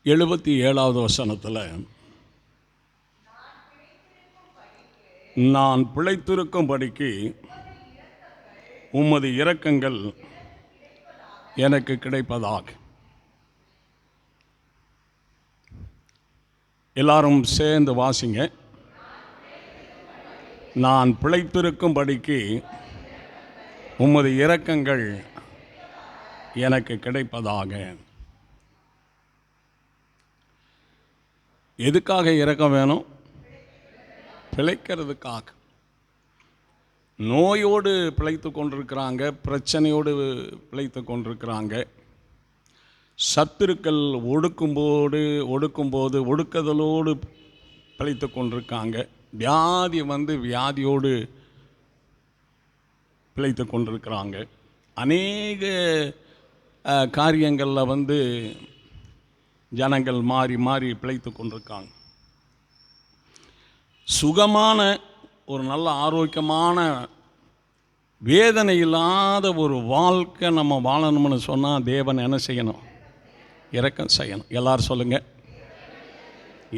77வது வசனத்தில், நான் பிழைத்திருக்கும்படிக்கு உமது இரக்கங்கள் எனக்கு கிடைப்பதாக. எல்லாரும் சேர்ந்து வாசிங்க. நான் பிழைத்திருக்கும்படிக்கு உமது இரக்கங்கள் எனக்கு கிடைப்பதாக. எதுக்காக இரக்கம் வேணும்? பிழைக்கிறதுக்காக. நோயோடு பிழைத்து கொண்டிருக்கிறாங்க, பிரச்சனையோடு பிழைத்து கொண்டிருக்கிறாங்க, சத்துருக்கள் ஒடுக்கும்போது ஒடுக்குதலோடு பிழைத்து கொண்டிருக்காங்க, வியாதி வியாதியோடு பிழைத்து கொண்டிருக்கிறாங்க, அநேக காரியங்களில் ஜனங்கள் மாறி மாறி பிழைத்து கொண்டிருக்காங்க. சுகமான ஒரு நல்ல ஆரோக்கியமான வேதனை இல்லாத ஒரு வாழ்க்கை நம்ம வாழணும்னு சொன்னால் தேவன் என்ன செய்யணும்? இரக்கம் செய்யணும். எல்லாரும் சொல்லுங்கள்,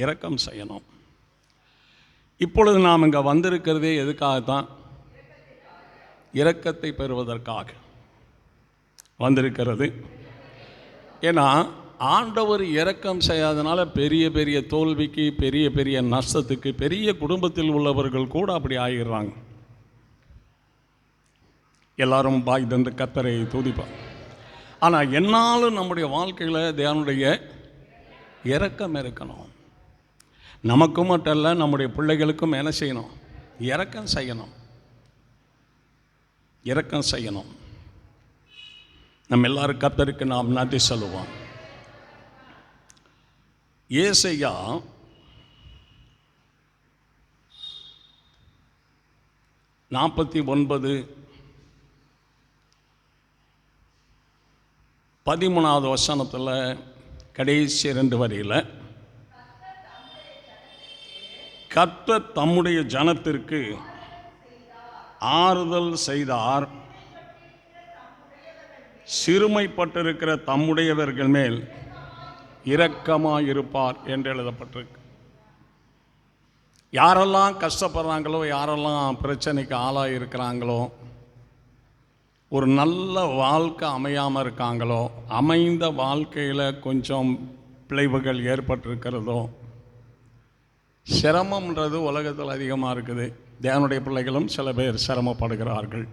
இரக்கம் செய்யணும். இப்பொழுது நாம் இங்கே வந்திருக்கிறதே எதுக்காகத்தான்? இரக்கத்தை பெறுவதற்காக வந்திருக்கிறது. ஏன்னா ஆண்டவர் இரக்கம் செய்யாதனால பெரிய பெரிய தோல்விக்கு, பெரிய பெரிய நஷ்டத்துக்கு, பெரிய குடும்பத்தில் உள்ளவர்கள் கூட அப்படி ஆகிடுறாங்க. எல்லாரும் பாய் தந்து கர்த்தரை துதிப்பாங்க. ஆனால் என்னாலும் நம்முடைய வாழ்க்கையில் தேவனுடைய இரக்கம் இருக்கணும். நமக்கும் மட்டும் இல்லை, நம்முடைய பிள்ளைகளுக்கும் என்ன செய்யணும்? இரக்கம் செய்யணும். இரக்கம் செய்யணும். நம்ம எல்லாரும் கர்த்தருக்கு நாம் நன்றி சொல்லுவோம். ஏசாயா 49:13வது வசனத்தில் கடைசி 2 வரியில், கர்த்தர் தம்முடைய ஜனத்திற்கு ஆறுதல் செய்தார், சிறுமைப்பட்டிருக்கிற தம்முடையவர்கள் மேல் இரக்கமாயிருப்பார் என்று எழுதப்பட்டிருக்கு. யாரெல்லாம் கஷ்டப்படுறாங்களோ, யாரெல்லாம் பிரச்சனைக்கு ஆளாக இருக்கிறாங்களோ, ஒரு நல்ல வாழ்க்கை அமையாமல் இருக்காங்களோ, அமைந்த வாழ்க்கையில் கொஞ்சம் பிழைவுகள் ஏற்பட்டிருக்கிறதோ, சிரமம்ன்றது உலகத்தில் அதிகமாக இருக்குது. தேவனுடைய பிள்ளைகளும் சில பேர் சிரமப்படுகிறார்கள்.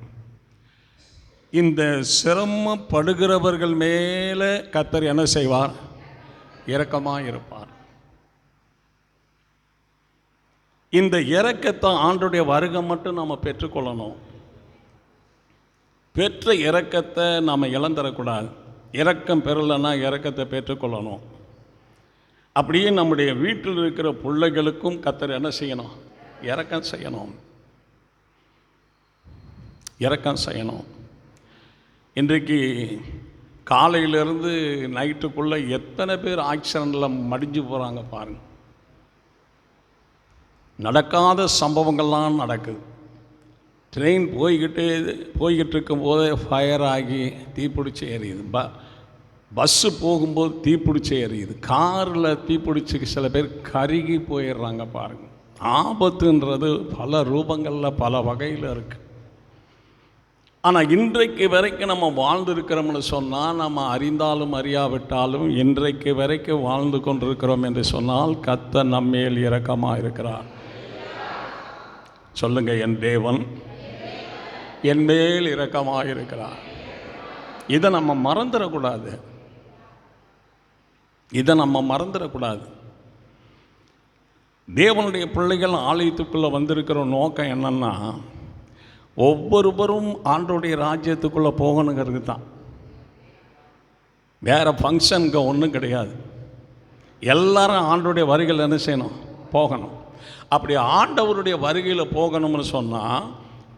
இந்த சிரமப்படுகிறவர்கள் மேலே கர்த்தர் என்ன செய்வார்? இரக்கமாக இருப்பார். இந்த இரக்கத்தை ஆண்டுடைய வருகை மட்டும் நாம் பெற்றுக்கொள்ளணும். பெற்ற இரக்கத்தை நாம் இழந்துடக்கூடாது. இரக்கம் பெறலைன்னா இரக்கத்தை பெற்றுக்கொள்ளணும். அப்படியே நம்முடைய வீட்டில் இருக்கிற பிள்ளைகளுக்கும் கர்த்தர் என்ன செய்யணும்? இரக்கம் செய்யணும். இரக்கம் செய்யணும். இன்றைக்கு காலையிலேருந்து நைட்டுக்குள்ளே எத்தனை பேர் ஆக்சிடெண்ட்டில் மடிஞ்சு போகிறாங்க பாருங்கள். நடக்காத சம்பவங்கள்லாம் நடக்குது. ட்ரெயின் போய்கிட்டு இருக்கும்போதே ஃபயர் ஆகி தீப்பிடிச்சி எரியுது. பஸ்ஸு போகும்போது தீப்பிடிச்சி எரியுது. காரில் தீப்பிடிச்சி சில பேர் கருகி போயிடுறாங்க பாருங்கள். ஆபத்துன்றது பல ரூபங்களில் பல வகையில் இருக்குது. ஆனால் இன்றைக்கு வரைக்கும் நம்ம வாழ்ந்துருக்கிறோம்னு சொன்னால், நம்ம அறிந்தாலும் அறியாவிட்டாலும் இன்றைக்கு வரைக்கும் வாழ்ந்து கொண்டிருக்கிறோம் என்று சொன்னால் கர்த்தர் நம்மேல் இரக்கமாக இருக்கிறார். சொல்லுங்கள், என் தேவன் என் மேல் இரக்கமாக இருக்கிறார். இதை நம்ம மறந்துடக்கூடாது. இதை நம்ம மறந்துடக்கூடாது. தேவனுடைய பிள்ளைகள் ஆலயத்துக்குள்ளே வந்திருக்கிற நோக்கம் என்னன்னா, ஒவ்வொருவரும் ஆண்டோடைய ராஜ்யத்துக்குள்ளே போகணுங்கிறது தான். வேறு ஃபங்க்ஷனுக்கு ஒன்றும் கிடையாது. எல்லாரும் ஆண்டோடைய வருகையில் என்ன செய்யணும்? போகணும். அப்படி ஆண்டவருடைய வருகையில் போகணும்னு சொன்னால்,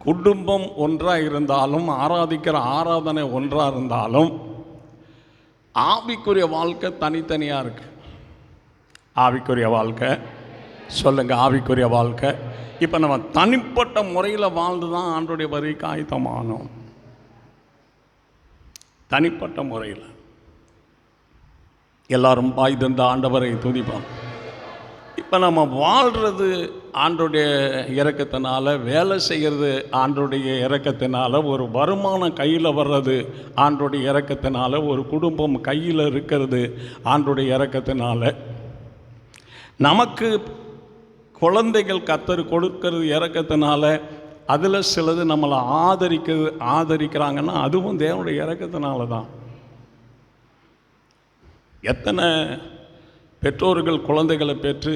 குடும்பம் ஒன்றாக இருந்தாலும், ஆராதிக்கிற ஆராதனை ஒன்றாக இருந்தாலும், ஆவிக்குரிய வாழ்க்கை தனித்தனியாக இருக்குது. ஆவிக்குரிய வாழ்க்கை, சொல்லுங்கள், ஆவிக்குரிய வாழ்க்கை. இப்போ நம்ம தனிப்பட்ட முறையில் வாழ்ந்து தான் ஆண்டோடைய வருகைக்கு ஆயத்தமானோம். தனிப்பட்ட முறையில் எல்லாரும் வாய் தந்த ஆண்டவரை துதிப்போம். இப்போ நம்ம வாழ்கிறது ஆண்டோடைய இரக்கத்தினால, வேலை செய்கிறது ஆண்டோடைய இரக்கத்தினால, ஒரு வருமானம் கையில் வர்றது ஆண்டோடைய இரக்கத்தினால, ஒரு குடும்பம் கையில் இருக்கிறது ஆண்டோடைய இரக்கத்தினால, நமக்கு குழந்தைகள் கர்த்தர் கொடுக்கறது இரக்கத்தினால, அதில் சிலது நம்மளை ஆதரிக்கிறாங்கன்னா அதுவும் தேவனுடைய இரக்கத்தினால தான். எத்தனை பெற்றோர்கள் குழந்தைகளை பெற்று,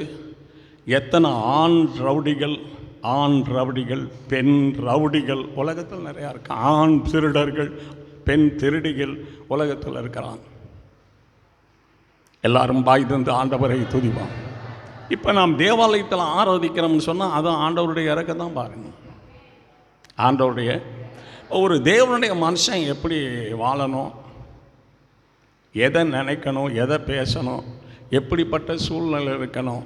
எத்தனை ஆண் ரவுடிகள் பெண் ரவுடிகள் உலகத்தில் நிறையா இருக்கு. ஆண் திருடர்கள், பெண் திருடிகள் உலகத்தில் இருக்கிறாங்க. எல்லாரும் வாய் தந்து ஆண்டவரை துதிப்பான். இப்போ நாம் தேவாலயத்தில் ஆராதிக்கிறோம்னு சொன்னால் அது ஆண்டவருடைய இறக்க தான் பாருங்க. ஆண்டவருடைய ஒரு தேவனுடைய மனுஷன் எப்படி வாழணும், எதை நினைக்கணும், எதை பேசணும், எப்படிப்பட்ட சூழ்நிலை இருக்கணும்,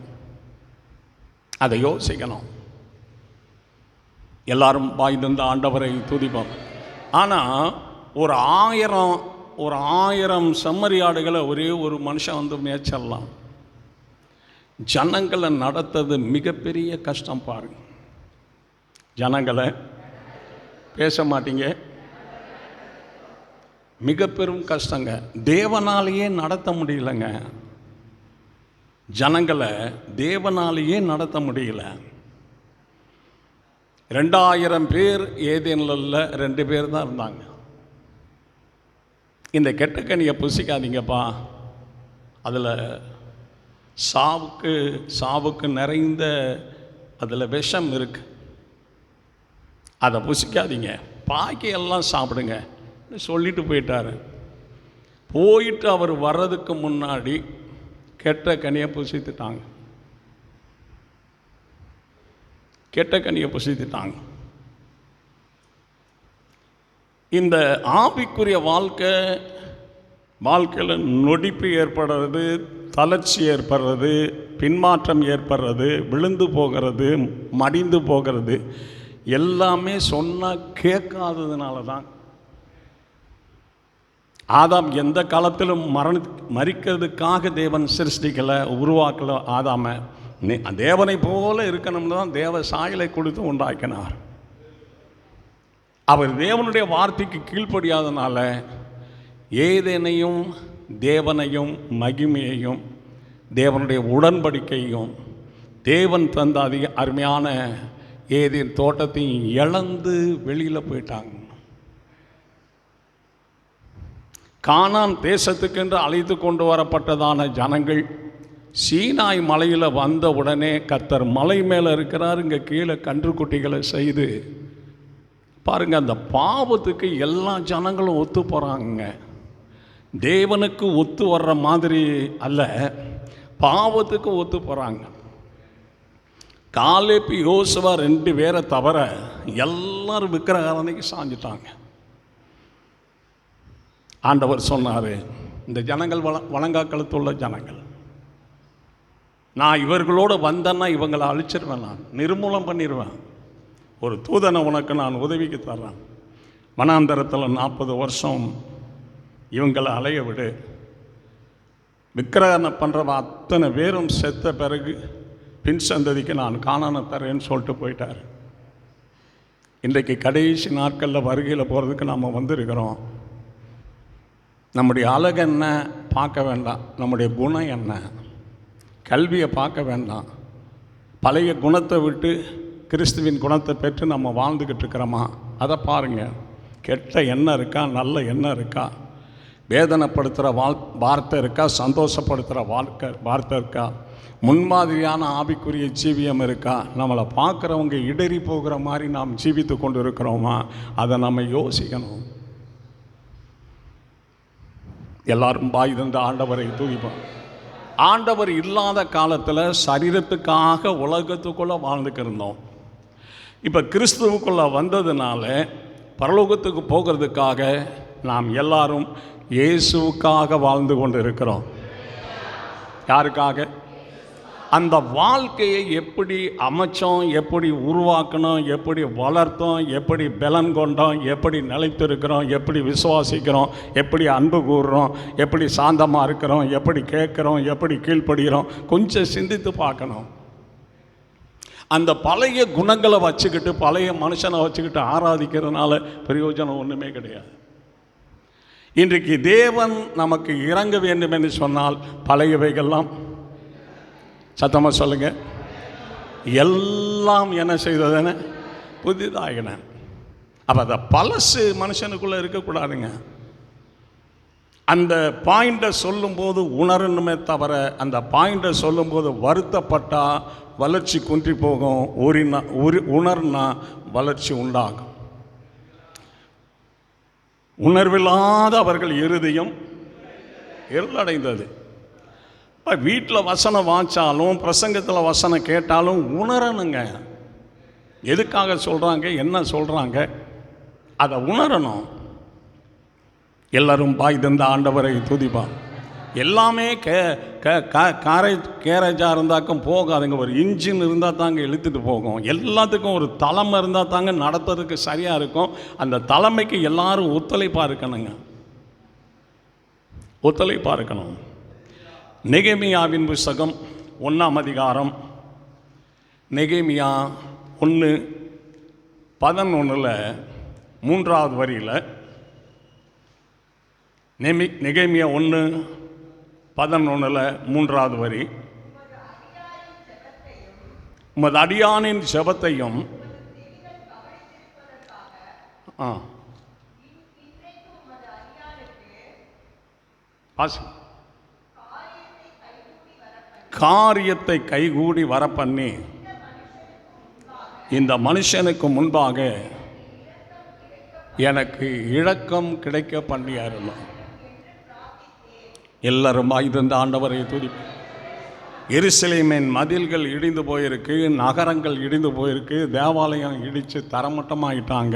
அதை யோசிக்கணும். எல்லாரும் வாய் தந்த ஆண்டவரை துதிப்போம். ஆனால் ஒரு ஆயிரம் செம்மறியாடுகளை ஒரே ஒரு மனுஷன் வந்து மேய்ச்சிடலாம். ஜனங்களை நடத்துறது மிகப்பெரிய கஷ்டம் பாருங்க. ஜனங்களை பேச மாட்டீங்க, மிக பெரும் கஷ்டங்க. தேவனாலேயே நடத்த முடியலங்க. ஜனங்களை தேவனாலேயே நடத்த முடியல. 2000 பேர் ஏதேனில் 2 பேர் தான் இருந்தாங்க. இந்த கெட்ட கனியை புசிக்காதீங்கப்பா, அதில் சாவுக்கு நிறைந்த அதில் விஷம் இருக்கு, அதை புசிக்காதீங்க, பாக்கி எல்லாம் சாப்பிடுங்க சொல்லிட்டு போயிட்டார். போயிட்டு அவர் வர்றதுக்கு முன்னாடி கெட்ட கனியை புசித்துட்டாங்க. இந்த ஆவிக்குரிய வாழ்க்கையில் நொடிப்பு ஏற்படுறது, தளர்ச்சி ஏற்படுறது, பின்மாற்றம் ஏற்படுறது, விழுந்து போகிறது, மடிந்து போகிறது எல்லாமே சொன்னால் கேட்காததுனால தான். ஆதாம் எந்த காலத்திலும் மரிக்கிறதுக்காக தேவன் சிருஷ்டிக்கலை, உருவாக்கலை. ஆதாமை தேவனை போல இருக்கணும்னு தான் தேவ சாயலை கொடுத்து உண்டாக்கினார். அவர் தேவனுடைய வார்த்தைக்கு கீழ்ப்படியாதனால ஏதேனையும் தேவனையும் மகிமையையும் தேவனுடைய உடன்படிக்கையும் தேவன் தந்த அதிக அருமையான ஏதேன் தோட்டத்தையும் இழந்து வெளியில் போயிட்டாங்க. கானான் தேசத்துக்கென்று அழைத்து கொண்டு வரப்பட்டதான ஜனங்கள் சீனாய் மலையில் வந்த உடனே கர்த்தர் மலை மேலே இருக்கிறார், இங்கே கீழே கன்றுக்குட்டிகளை செய்து பாருங்கள். அந்த பாவத்துக்கு எல்லா ஜனங்களும் ஒத்து போகிறாங்க. தேவனுக்கு ஒத்து வர்ற மாதிரி அல்ல, பாவத்துக்கு ஒத்து போகிறாங்க. காலேப் யோசுவா 2 பேரை தவிர எல்லாரும் விக்கிரகாரனைக்கு சாஞ்சிட்டாங்க. ஆண்டவர் சொன்னார், இந்த ஜனங்கள் வழங்காக்களத்துள்ள ஜனங்கள், நான் இவர்களோடு வந்தேன்னா இவங்களை அழிச்சிருவேன், நான் நிர்மூலம் பண்ணிடுவேன். ஒரு தூதனை உனக்கு நான் உதவிக்கு தர்றேன், வனாந்தரத்தில் 40 வருஷம் இவங்களை அலைய விடு, விக்கிரகனை பண்ணுற அத்தனை பேரும் செத்த பிறகு பின் சந்ததிக்கு நான் காணான தரேன்னு சொல்லிட்டு போயிட்டார். இன்றைக்கு கடைசி நாட்களில் வருகையில் போகிறதுக்கு நாம் வந்திருக்கிறோம். நம்முடைய அழகு என்ன பார்க்க வேண்டாம், நம்முடைய குணம் என்ன, கல்வியை பார்க்க வேண்டாம். பழைய குணத்தை விட்டு கிறிஸ்துவின் குணத்தை பெற்று நம்ம வாழ்ந்துக்கிட்டு இருக்கிறோமா அதை பாருங்கள். கெட்ட எண்ணம் இருக்கா, நல்ல எண்ணம் இருக்கா, வேதனைப்படுத்துகிற வார்த்தை இருக்கா, சந்தோஷப்படுத்துகிற வார்த்தை இருக்கா, முன்மாதிரியான ஆவிக்குரிய ஜீவியம் இருக்கா, நம்மளை பார்க்குறவங்க இடறி போகிற மாதிரி நாம் ஜீவித்து கொண்டு இருக்கிறோமா, அதை நம்ம யோசிக்கணும். எல்லாரும் வாய் தந்த ஆண்டவரை தூக்கிப்போம். ஆண்டவர் இல்லாத காலத்தில் சரீரத்துக்காக உலகத்துக்குள்ளே வாழ்ந்துக்கு இருந்தோம். இப்போ கிறிஸ்துவுக்குள்ளே வந்ததுனால பரலோகத்துக்கு போகிறதுக்காக நாம் எல்லாரும் இயேசுவுக்காக வாழ்ந்து கொண்டு இருக்கிறோம். யாருக்காக? அந்த வாழ்க்கையை எப்படி அமைச்சோம், எப்படி உருவாக்கணும், எப்படி வளர்த்தோம், எப்படி பலன் கொண்டோம், எப்படி நிலைத்திருக்கிறோம், எப்படி விசுவாசிக்கிறோம், எப்படி அன்பு கூறுறோம், எப்படி சாந்தமாக இருக்கிறோம், எப்படி கேட்குறோம், எப்படி கீழ்ப்படுகிறோம், கொஞ்சம் சிந்தித்து பார்க்கணும். அந்த பழைய குணங்களை வச்சுக்கிட்டு பழைய மனுஷனை வச்சுக்கிட்டு ஆராதிக்கிறதுனால பிரயோஜனம் ஒன்றுமே கிடையாது. இன்றைக்கு தேவன் நமக்கு இறங்க வேண்டும் என்று சொன்னால் பழையவைகள்லாம், சத்தமாக சொல்லுங்க, எல்லாம் என்ன செய்ததுன்னு புதிதாகின. அப்போ அந்த பழசு மனுஷனுக்குள்ளே இருக்கக்கூடாதுங்க. அந்த பாயிண்டை சொல்லும்போது உணரணுமே தவிர, அந்த பாயிண்டை சொல்லும்போது வருத்தப்பட்டால் வளர்ச்சி குன்றி போகும். உணர்னா வளர்ச்சி உண்டாகும். உணர்வில்லாத அவர்கள் இருதயம் இருளடைந்தது. இப்போ வீட்டில் வசனம் வாய்ச்சாலும் பிரசங்கத்தில் வசனம் கேட்டாலும் உணரணுங்க. எதுக்காக சொல்கிறாங்க, என்ன சொல்கிறாங்க, அதை உணரணும். எல்லாரும் பாய் தந்த ஆண்டவரை துதிப்பான். எல்லாமே கேரேஜாக இருந்தாக்கும் போகாதுங்க. ஒரு இன்ஜின் இருந்தால் தாங்க இழுத்துட்டு போகும். எல்லாத்துக்கும் ஒரு தலைமை இருந்தால் தாங்க நடத்துறதுக்கு சரியாக இருக்கும். அந்த தலைமைக்கு எல்லாரும் ஒத்துழைப்பாக இருக்கணுங்க, ஒத்துழைப்பாக இருக்கணும். நெகேமியாவின் புஸ்தகம் 1ஆம் அதிகாரம், நெகேமியா 1:11 3வது வரியில், நெகேமியா 1:11 3வது வரி, உமது அடியானின் ஜெபத்தையும் காரியத்தை கைகூடி வரப்பண்ணி இந்த மனுஷனுக்கு முன்பாக எனக்கு இரக்கம் கிடைக்க பண்ணியாருலாம். எல்லாரும் இருந்த ஆண்டவரை துதி. எருசலேமின் மதில்கள் இடிந்து போயிருக்கு, நகரங்கள் இடிந்து போயிருக்கு, தேவாலயம் இடித்து தரமட்டமாகிட்டாங்க,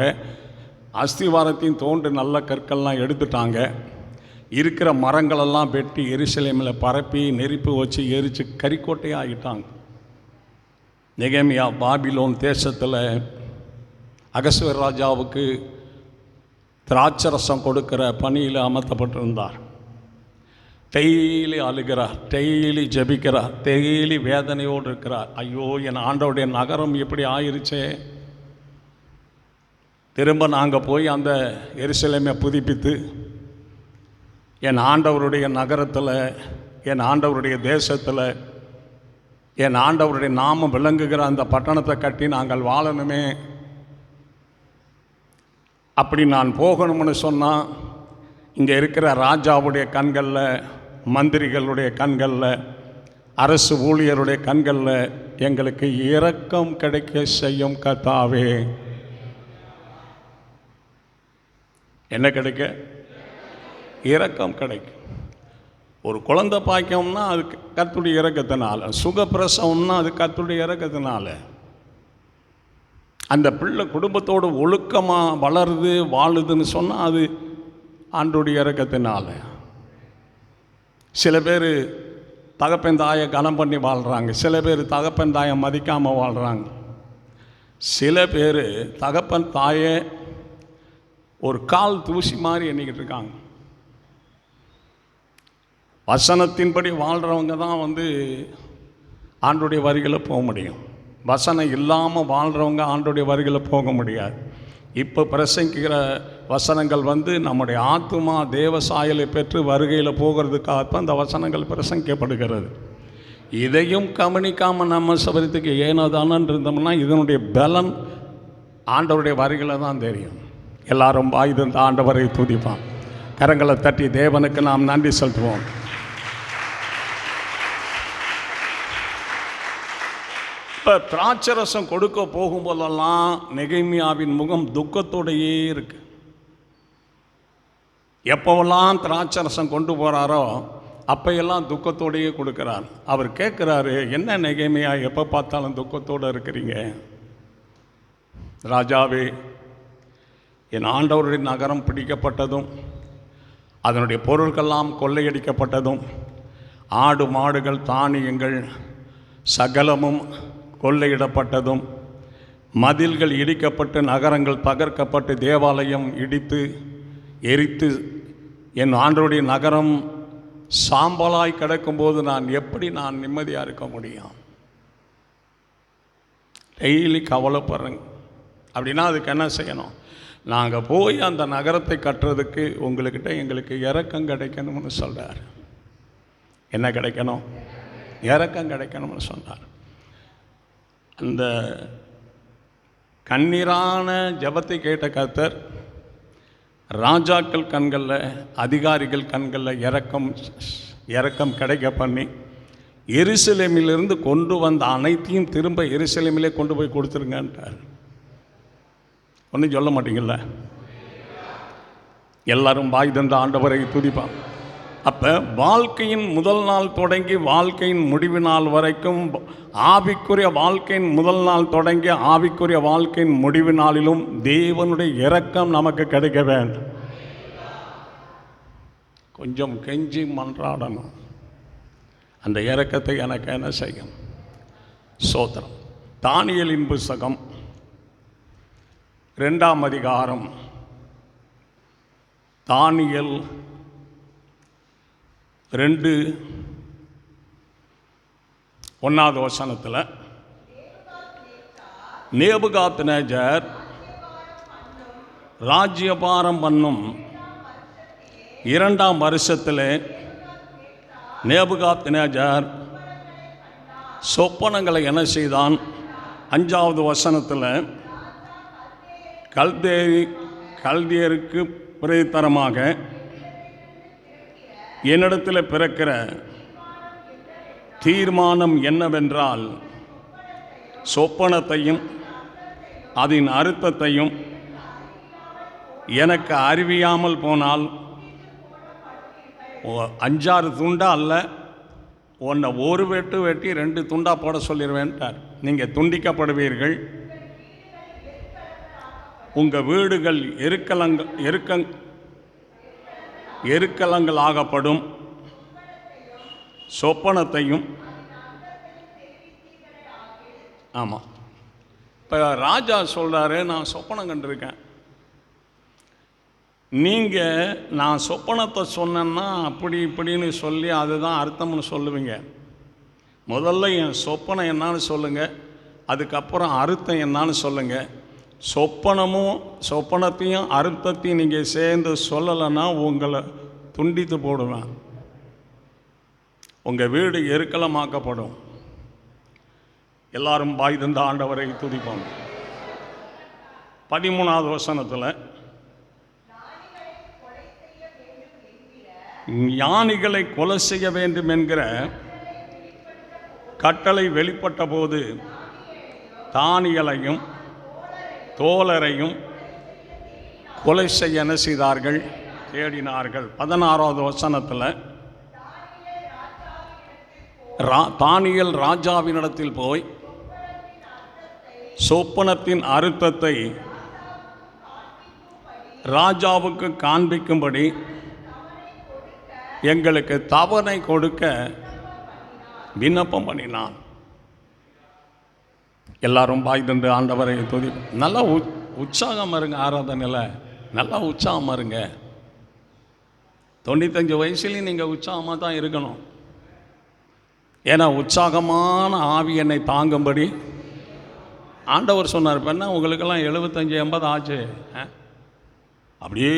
அஸ்திவாரத்தின் தோண்டு நல்ல கற்கள்லாம் எடுத்துட்டாங்க, இருக்கிற மரங்களெல்லாம் வெட்டி எருசலேமில் பரப்பி நெருப்பு வச்சு எரித்து கரிக்கோட்டையாக ஆகிட்டாங்க. நெகேமியா பாபிலோன் தேசத்தில் அகஸ்வேர் ராஜாவுக்கு திராட்சரசம் கொடுக்கிற பணியில் அமர்த்தப்பட்டிருந்தார். டெய்லி அழுகிறார், டெய்லி ஜெபிக்கிறார், டெய்லி வேதனையோடு இருக்கிறார். ஐயோ, என் ஆண்டவருடைய நகரம் எப்படி ஆயிருச்சே, திரும்ப நாங்கள் போய் அந்த எருசலேமை புதுப்பித்து என் ஆண்டவருடைய நகரத்தில், என் ஆண்டவருடைய தேசத்தில், என் ஆண்டவருடைய நாமம் விளங்குகிற அந்த பட்டணத்தை கட்டி நாங்கள் வாழணுமே. அப்படி நான் போகணும்னு சொன்னால் இங்கே இருக்கிற ராஜாவுடைய கண்களில், மந்திரிகளுடைய கண்களில், அரசு ஊழியருடைய கண்களில் எங்களுக்கு இரக்கம் கிடைக்க செய்யும் கர்த்தாவே. என்ன கிடைக்க? இரக்கம் கிடைக்கும். ஒரு குழந்தை பாக்கியம்னா அது கர்த்தருடைய இரக்கத்தினால, சுகப்பிரசவம்னா அது கர்த்தருடைய இரக்கத்தினால. அந்த பிள்ளை குடும்பத்தோடு ஒழுக்கமாக வளருது வாழுதுன்னு சொன்னால் அது ஆண்டவருடைய இரக்கத்தினால. சில பேர் தகப்பன் தாயை கனம் பண்ணி வாழ்கிறாங்க, சில பேர் தகப்பன் தாயை மதிக்காமல் வாழ்கிறாங்க, சில பேர் தகப்பன் தாயை ஒரு கால் தூசி மாதிரி எண்ணிக்கிட்டு இருக்காங்க. வசனத்தின்படி வாழ்கிறவங்க தான் ஆண்டவருடைய வரிகளை போக முடியும். வசனம் இல்லாமல் வாழ்கிறவங்க ஆண்டவருடைய வரிகளை போக முடியாது. இப்போ பிரசங்கிக்கிற வசனங்கள் நம்முடைய ஆத்துமா தேவ சாயலை பெற்று வருகையில் போகிறதுக்காகத்தான் இந்த வசனங்கள் பிரசங்கிக்கப்படுகிறது. இதையும் கவனிக்காமல் நம்ம சபரித்துக்கு ஏனோதானு இருந்தோம்னா இதனுடைய பலன் ஆண்டவருடைய வரிகளை தான் தெரியும். எல்லாரும் வாய்ந்த ஆண்டவரை துதிப்பான். கரங்களை தட்டி தேவனுக்கு நாம் நன்றி செலுத்துவோம். இப்போ திராட்சரசம் கொடுக்க போகும்போதெல்லாம் நெகேமியாவின் முகம் துக்கத்தோடையே இருக்கு. எப்போவெல்லாம் திராட்சரசம் கொண்டு போகிறாரோ அப்பையெல்லாம் துக்கத்தோடையே கொடுக்குறார். அவர் கேட்குறாரு, என்ன நெகேமியா எப்போ பார்த்தாலும் துக்கத்தோடு இருக்கிறீங்க? ராஜாவே, என் ஆண்டவருடைய நகரம் பிடிக்கப்பட்டதும் அதனுடைய பொருட்கள்லாம் கொள்ளையடிக்கப்பட்டதும் ஆடு மாடுகள் தானியங்கள் சகலமும் கொள்ளையிடப்பட்டதும், மதில்கள் இடிக்கப்பட்டு நகரங்கள் தகர்க்கப்பட்டு தேவாலயம் இடித்து எரித்து என் ஆண்டவருடைய நகரம் சாம்பலாய் கிடக்கும்போது நான் எப்படி நிம்மதியாக இருக்க முடியும்? டெய்லி கவலைப்படுறேங்க. அப்படின்னா அதுக்கு என்ன செய்யணும்? நாங்கள் போய் அந்த நகரத்தை கட்டுறதுக்கு உங்கள்கிட்ட எங்களுக்கு இரக்கம் கிடைக்கணும்னு சொல்கிறார். என்ன கிடைக்கணும்? இரக்கம் கிடைக்கணும்னு சொன்னார். அந்த கண்ணீரான ஜெபத்தை கேட்ட கர்த்தர் ராஜாக்கள் கண்களில், அதிகாரிகள் கண்களில் இரக்கம் கிடைக்க பண்ணி எருசலேமிலிருந்து கொண்டு வந்த அனைத்தையும் திரும்ப எருசலேமிலே கொண்டு போய் கொடுத்துருங்கன்றார். ஒன்றும் சொல்ல மாட்டீங்கள்ல? எல்லாரும் வாய் தந்த ஆண்டவரை துதிப்பான். அப்போ வாழ்க்கையின் முதல் நாள் தொடங்கி வாழ்க்கையின் முடிவு நாள் வரைக்கும், ஆவிக்குரிய வாழ்க்கையின் முதல் நாள் தொடங்கி ஆவிக்குரிய வாழ்க்கையின் முடிவு நாளிலும் தேவனுடைய இரக்கம் நமக்கு கிடைக்க வேண்டும். கொஞ்சம் கெஞ்சி மன்றாடணும். அந்த இரக்கத்தை எனக்கு என்ன செய்யும்? சோத்திரம். தானியேலின் புஸ்தகம் 2ஆம் அதிகாரம், தானியேல் 2:1 வசனத்தில், நேபுகாத்நேச்சர் ராஜ்யபாரம் பண்ணும் 2ஆம் வருஷத்தில் நேபுகாத்நேச்சர் சொப்பனங்களை என்ன செய்தான்? 5வது வசனத்தில், கல்தேயருக்கு பிரதித்தரமாக என்னிடத்தில் பிறக்கிற தீர்மானம் என்னவென்றால், சொப்பனத்தையும் அதன் அர்த்தத்தையும் எனக்கு அறிவியாமல் போனால் 5-6 துண்டா அல்ல, உன்னை ஒரு வெட்டு வெட்டி 2 துண்டா போட சொல்லிடுவேன்ட்டார். நீங்கள் துண்டிக்கப்படுவீர்கள், உங்கள் வீடுகள் எருக்கலங்கள் ஆகப்படும், சொப்பனத்தையும். ஆமாம், இப்போ ராஜா சொல்கிறாரு, நான் சொப்பனம் கண்டிருக்கேன். நீங்கள் நான் சொப்பனத்தை சொன்னேன்னா அப்படி இப்படின்னு சொல்லி அதுதான் அர்த்தம்னு சொல்லுவீங்க. முதல்ல என் சொப்பனம் என்னான்னு சொல்லுங்கள், அதுக்கப்புறம் அர்த்தம் என்னான்னு சொல்லுங்கள். சொப்பனத்தையும் அர்த்தத்தையும் நீங்கள் சேர்ந்து சொல்லலைன்னா உங்களை துண்டித்து போடுவேன், உங்கள் வீடு எருக்கலமாக்கப்படும். எல்லாரும் வாய் தந்த ஆண்டவரை துதிப்போம். 13வது வசனத்தில், ஞானிகளை கொலை செய்ய வேண்டும் என்கிற கட்டளை வெளிப்பட்ட போது தானியேலையும் தோழரையும் கொலை செய்ய என்ன செய்தார்கள்? தேடினார்கள். 16வது வசனத்தில், தானியேல் ராஜாவினிடத்தில் போய் சொப்பனத்தின் அர்த்தத்தை ராஜாவுக்கு காண்பிக்கும்படி எங்களுக்கு தவணை கொடுக்க விண்ணப்பம் பண்ணினான். எல்லாரும் பாய் தந்து ஆண்டவரை துதி. நல்லா உற்சாகம் இருங்க, ஆராதனையில் நல்லா உற்சாகம் இருங்க. 95 வயசுலேயும் நீங்கள் உற்சாகமாக தான் இருக்கணும். ஏன்னா உற்சாகமான ஆவி என்னை தாங்கும்படி ஆண்டவர் சொன்னார். இப்போ என்ன உங்களுக்கெல்லாம் 75-80 ஆச்சு. அப்படியே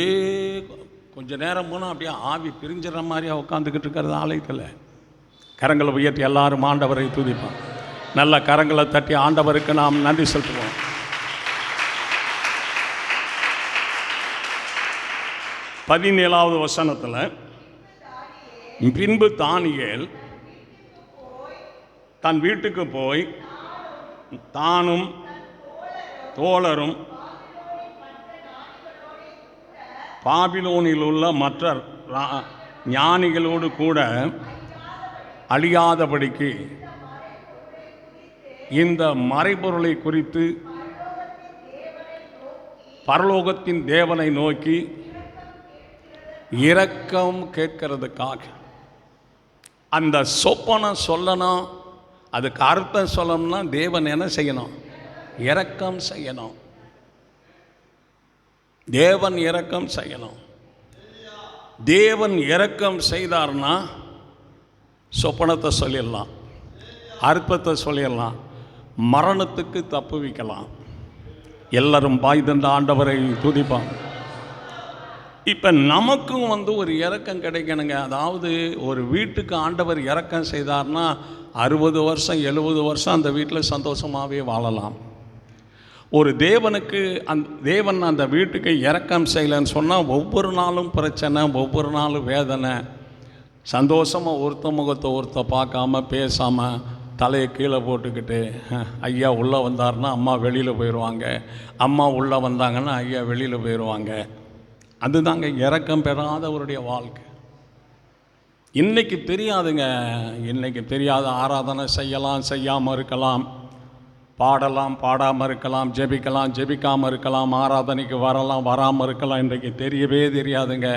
கொஞ்சம் நேரம் போனால் அப்படியே ஆவி பிரிஞ்சிடற மாதிரியா உட்காந்துக்கிட்டு இருக்கிறது ஆலயத்தில். கரங்களை உயர்த்தி எல்லாரும் ஆண்டவரை துதிப்போம். நல்ல கரங்களை தட்டி ஆண்டவருக்கு நாம் நன்றி செலுத்துவோம். பதினேழாவது வசனத்தில், பின்பு தானியேல் தன் வீட்டுக்கு போய் தானும் தோழரும் பாபிலோனில் உள்ள மற்ற ஞானிகளோடு கூட அழியாதபடிக்கு இந்த மறைபொருளை குறித்து பரலோகத்தின் தேவனை நோக்கி இரக்கம் கேட்கிறதுக்காக, அந்த சொப்பனம் சொல்லணும், அதுக்கு அர்த்தம் சொல்லணும்னா தேவன் என்ன செய்யணும்? இரக்கம் செய்யணும். தேவன் இரக்கம் செய்யணும். தேவன் இரக்கம் செய்தார்னா சொப்பனத்தை சொல்லிடலாம், அற்பத்தை சொல்லிடலாம், மரணத்துக்கு தப்புவிக்கலாம். எல்லாரும் பாய் தந்த ஆண்டவரை துதிப்பாங்க. இப்போ நமக்கும் ஒரு இரக்கம் கிடைக்கணுங்க. அதாவது ஒரு வீட்டுக்கு ஆண்டவர் இரக்கம் செய்தார்னா 60 வருஷம் 70 வருஷம் அந்த வீட்டில் சந்தோஷமாகவே வாழலாம். ஒரு தேவனுக்கு தேவன் அந்த வீட்டுக்கு இரக்கம் செய்யலைன்னு சொன்னால் ஒவ்வொரு நாளும் பிரச்சனை, ஒவ்வொரு நாளும் வேதனை. சந்தோஷமாக ஒருத்த முகத்தை ஒருத்த பார்க்காம பேசாமல் தலையை கீழே போட்டுக்கிட்டு ஐயா உள்ளே வந்தார்னா அம்மா வெளியில் போயிடுவாங்க, அம்மா உள்ளே வந்தாங்கன்னா ஐயா வெளியில் போயிடுவாங்க. அதுதாங்க இரக்கம் பெறாதவருடைய வாழ்க்கை. இன்றைக்கி தெரியாதுங்க. இன்றைக்கி தெரியாத ஆராதனை செய்யலாம், செய்யாமல் இருக்கலாம், பாடலாம், பாடாமல் இருக்கலாம், ஜெபிக்கலாம், ஜெபிக்காமல் இருக்கலாம், ஆராதனைக்கு வரலாம், வராமல் இருக்கலாம். இன்றைக்கு தெரியவே தெரியாதுங்க.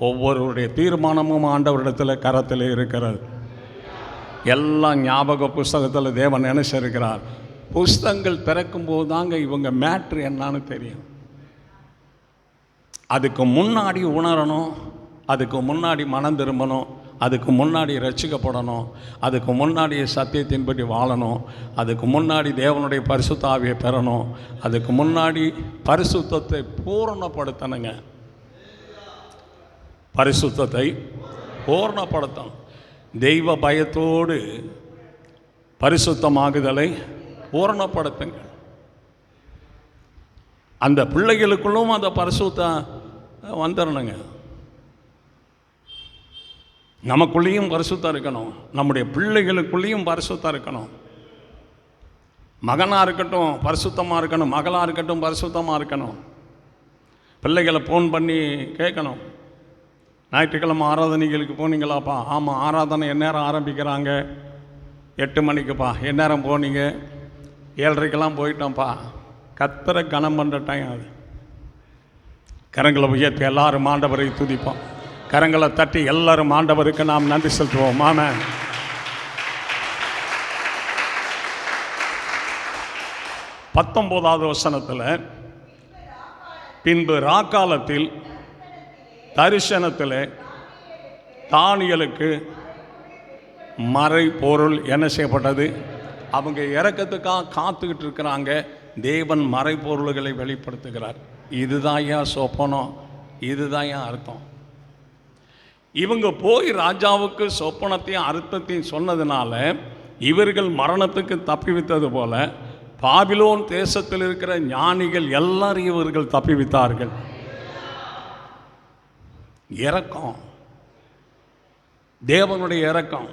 ஒவ்வொருவருடைய தீர்மானமும் ஆண்டவரிடத்தில் கரத்தில் இருக்கிறது. எல்லாம் ஞாபக புஸ்தகத்தில் தேவன் நினைச்சிருக்கிறார். புஸ்தகங்கள் திறக்கும்போது தாங்க இவங்க மேட்ரு என்னான்னு தெரியும். அதுக்கு முன்னாடி உணரணும், அதுக்கு முன்னாடி மனம் திரும்பணும், அதுக்கு முன்னாடி ரட்சிக்கப்படணும், அதுக்கு முன்னாடி சத்தியத்தின்படி வாழணும், அதுக்கு முன்னாடி தேவனுடைய பரிசுத்த ஆவியை பெறணும், அதுக்கு முன்னாடி பரிசுத்தத்தை பூரணப்படுத்தணுங்க. பரிசுத்தத்தை பூரணப்படுத்தணும். தெய்வ பயத்தோடு பரிசுத்தமாகுதலை பூரணப்படுத்துங்க. அந்த பிள்ளைகளுக்குள்ளும் அந்த பரிசுத்தம் வந்துடணுங்க. நமக்குள்ளேயும் பரிசுத்தம் இருக்கணும், நம்முடைய பிள்ளைகளுக்குள்ளேயும் பரிசுத்தம் இருக்கணும். மகனாக இருக்கட்டும் பரிசுத்தமாக இருக்கணும், மகளாக இருக்கட்டும் பரிசுத்தமாக இருக்கணும். பிள்ளைகளை ஃபோன் பண்ணி கேட்கணும், ஞாயிற்றுக்கிழமை ஆராதனைகளுக்கு போனீங்களாப்பா? ஆமாம், ஆராதனை எந்நேரம் ஆரம்பிக்கிறாங்க? 8 மணிக்குப்பா. எந்நேரம் போனீங்க? 7:30 போயிட்டோம்ப்பா. கர்த்தரை கனம் பண்ணுற டைம் அது. கரங்களை உயர்த்தி எல்லாரும் ஆண்டவரை துதிப்போம். கரங்களை தட்டி எல்லாரும் ஆண்டவருக்கு நாம் நன்றி செலுத்துவோம். ஆமென். பத்தொன்பதாவது வசனத்தில், பின்பு ராக்காலத்தில் தரிசனத்தில் தானியேலுக்கு மறை பொருள் என்ன செய்யப்பட்டது? அவங்க இறக்கத்துக்காக காத்துக்கிட்டு இருக்கிறாங்க. தேவன் மறை பொருள்களை வெளிப்படுத்துகிறார். இதுதான் ஏன் சொப்பனம், இதுதான் ஏன் அர்த்தம். இவங்க போய் ராஜாவுக்கு சொப்பனத்தையும் அர்த்தத்தையும் சொன்னதுனால இவர்கள் மரணத்துக்கு தப்பிவித்தது போல பாபிலோன் தேசத்தில் இருக்கிற ஞானிகள் எல்லாரும் இவர்கள் தப்பிவித்தார்கள். இரக்கம், தேவனுடைய இரக்கம்.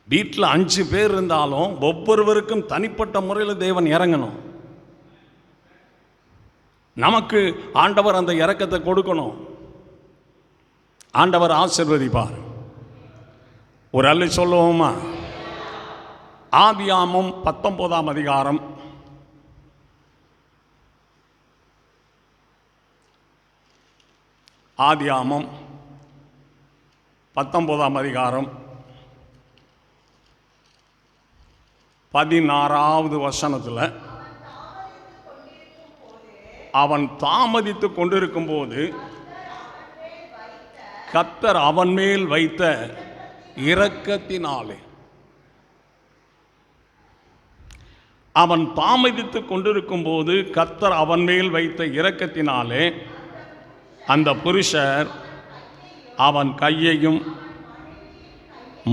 வீட்டில் 5 பேர் இருந்தாலும் ஒவ்வொருவருக்கும் தனிப்பட்ட முறையில் தேவன் இறங்கணும். நமக்கு ஆண்டவர் அந்த இரக்கத்தை கொடுக்கணும். ஆண்டவர் ஆசீர்வதிப்பார். ஒரு அல்ல சொல்லுவோமா? ஆதியாகமம் 19ஆம் அதிகாரம் ஆதியாகமம் 19ஆம் அதிகாரம் 16வது வசனத்தில், அவன் தாமதித்து கொண்டிருக்கும் போது கர்த்தர் அவன் மேல் வைத்த இரக்கத்தினாலே, அவன் தாமதித்து கொண்டிருக்கும் போது கர்த்தர் அவன் மேல் வைத்த இரக்கத்தினாலே அந்த புருஷர் அவன் கையையும்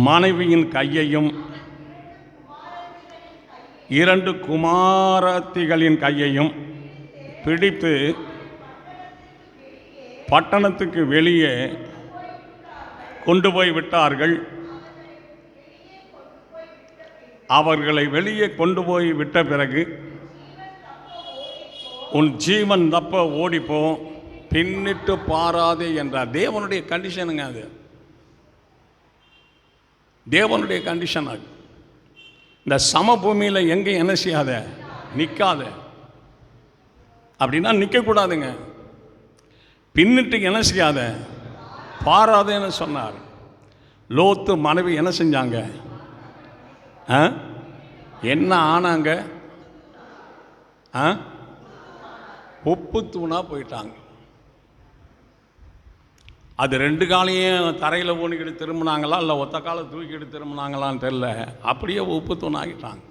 மனைவியின் கையையும் 2 குமாரத்திகளின் கையையும் பிடித்து பட்டணத்துக்கு வெளியே கொண்டு போய் விட்டார்கள். அவர்களை வெளியே கொண்டு போய் விட்ட பிறகு, உன் ஜீவன் தப்ப ஓடிப்போ, பின்னிட்டு பாராதே என்றார். தேவனுடைய கண்டிஷனுங்க அது. தேவனுடைய கண்டிஷன் அது. இந்த சமபூமியில் எங்கே என்ன செய்யாத, நிற்காத. அப்படின்னா நிற்கக்கூடாதுங்க. பின்னிட்டு என்ன செய்யாத, பாராதேன்னு சொன்னார். லோத்து மனைவி என்ன செஞ்சாங்க? ஆ என்ன ஆனாங்க? உப்பு தூணாக போயிட்டாங்க. அது 2 காலையும் தரையில் ஊனிக்கிட்டு திரும்பினாங்களா இல்லை ஒத்த காலை தூக்கிட்டு திரும்பினாங்களான்னு தெரில. அப்படியே உப்பு தூண் ஆகிட்டாங்க.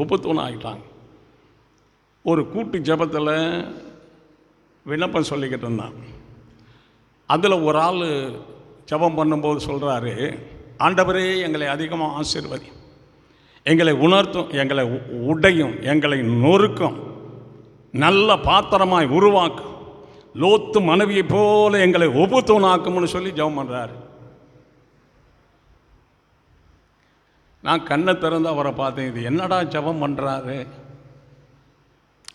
உப்பு தூண் ஆகிட்டாங்க. ஒரு கூட்டு ஜெபத்தில் விண்ணப்பம் சொல்லிக்கிட்டு இருந்தான். அதில் ஒரு ஆள் ஜெபம் பண்ணும்போது சொல்கிறாரு, ஆண்டவரே எங்களை அதிகமாக ஆசீர்வதி, எங்களை உணர்த்தும், எங்களை உடையும், எங்களை நொறுக்கும், நல்ல பாத்திரமாய் உருவாக்கும், லோத்து மனைவியை போல எங்களை உபுத்தூணாக்கும்னு சொல்லி ஜெபம் பண்ணுறாரு. நான் கண்ணை திறந்து அவரை பார்த்தேன், இது என்னடா ஜெபம் பண்ணுறாரு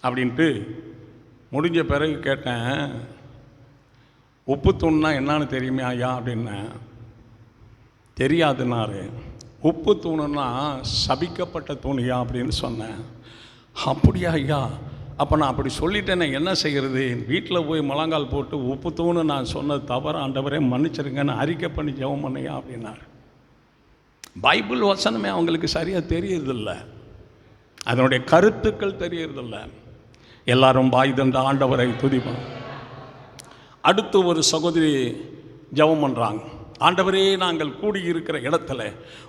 அப்படின்ட்டு. முடிஞ்ச பிறகு கேட்டேன், உப்பு தூண்னா என்னன்னு தெரியுமே ஐயா அப்படின்னேன். தெரியாதுன்னாரு. உப்பு தூணுன்னா சபிக்கப்பட்ட தூணியா அப்படின்னு சொன்னேன். அப்படியா ஐயா, அப்போ நான் அப்படி சொல்லிட்டேனே என்ன செய்கிறது? வீட்டில் போய் முழங்கால் போட்டு உப்பு தூணு நான் சொன்னது தவறு, ஆண்டவரே மன்னிச்சிருங்கன்னு அறிக்கை பண்ணி ஜெபம் பண்ணியா அப்படின்னார். பைபிள் வசனமே அவங்களுக்கு சரியாக தெரியறதில்ல, அதனுடைய கருத்துக்கள் தெரியறதில்ல. எல்லாரும் வாய் தந்த ஆண்டவரை துதிப்பான். அடுத்து ஒரு சகோதரி ஜெபம் பண்ணுறாங்க, ஆண்டவரே நாங்கள் கூடியிருக்கிற இடத்துல